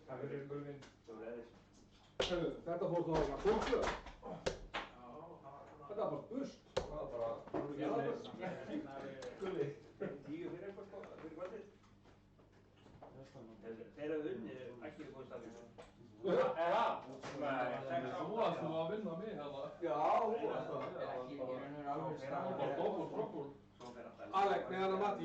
Það er gulvinn. Þetta fór þá að fólkslu. Þetta var bara bust. Það var bara. Gulli. 10 fyrir eitthvað sko, fyrir kvöldið. Þeir eru unnið, ekki góð stafið. Þú varst nú að vinna mig hérna. Já, Ekki í raun og veru alveg Það var staðið. doppel. Alec, meðan að Matti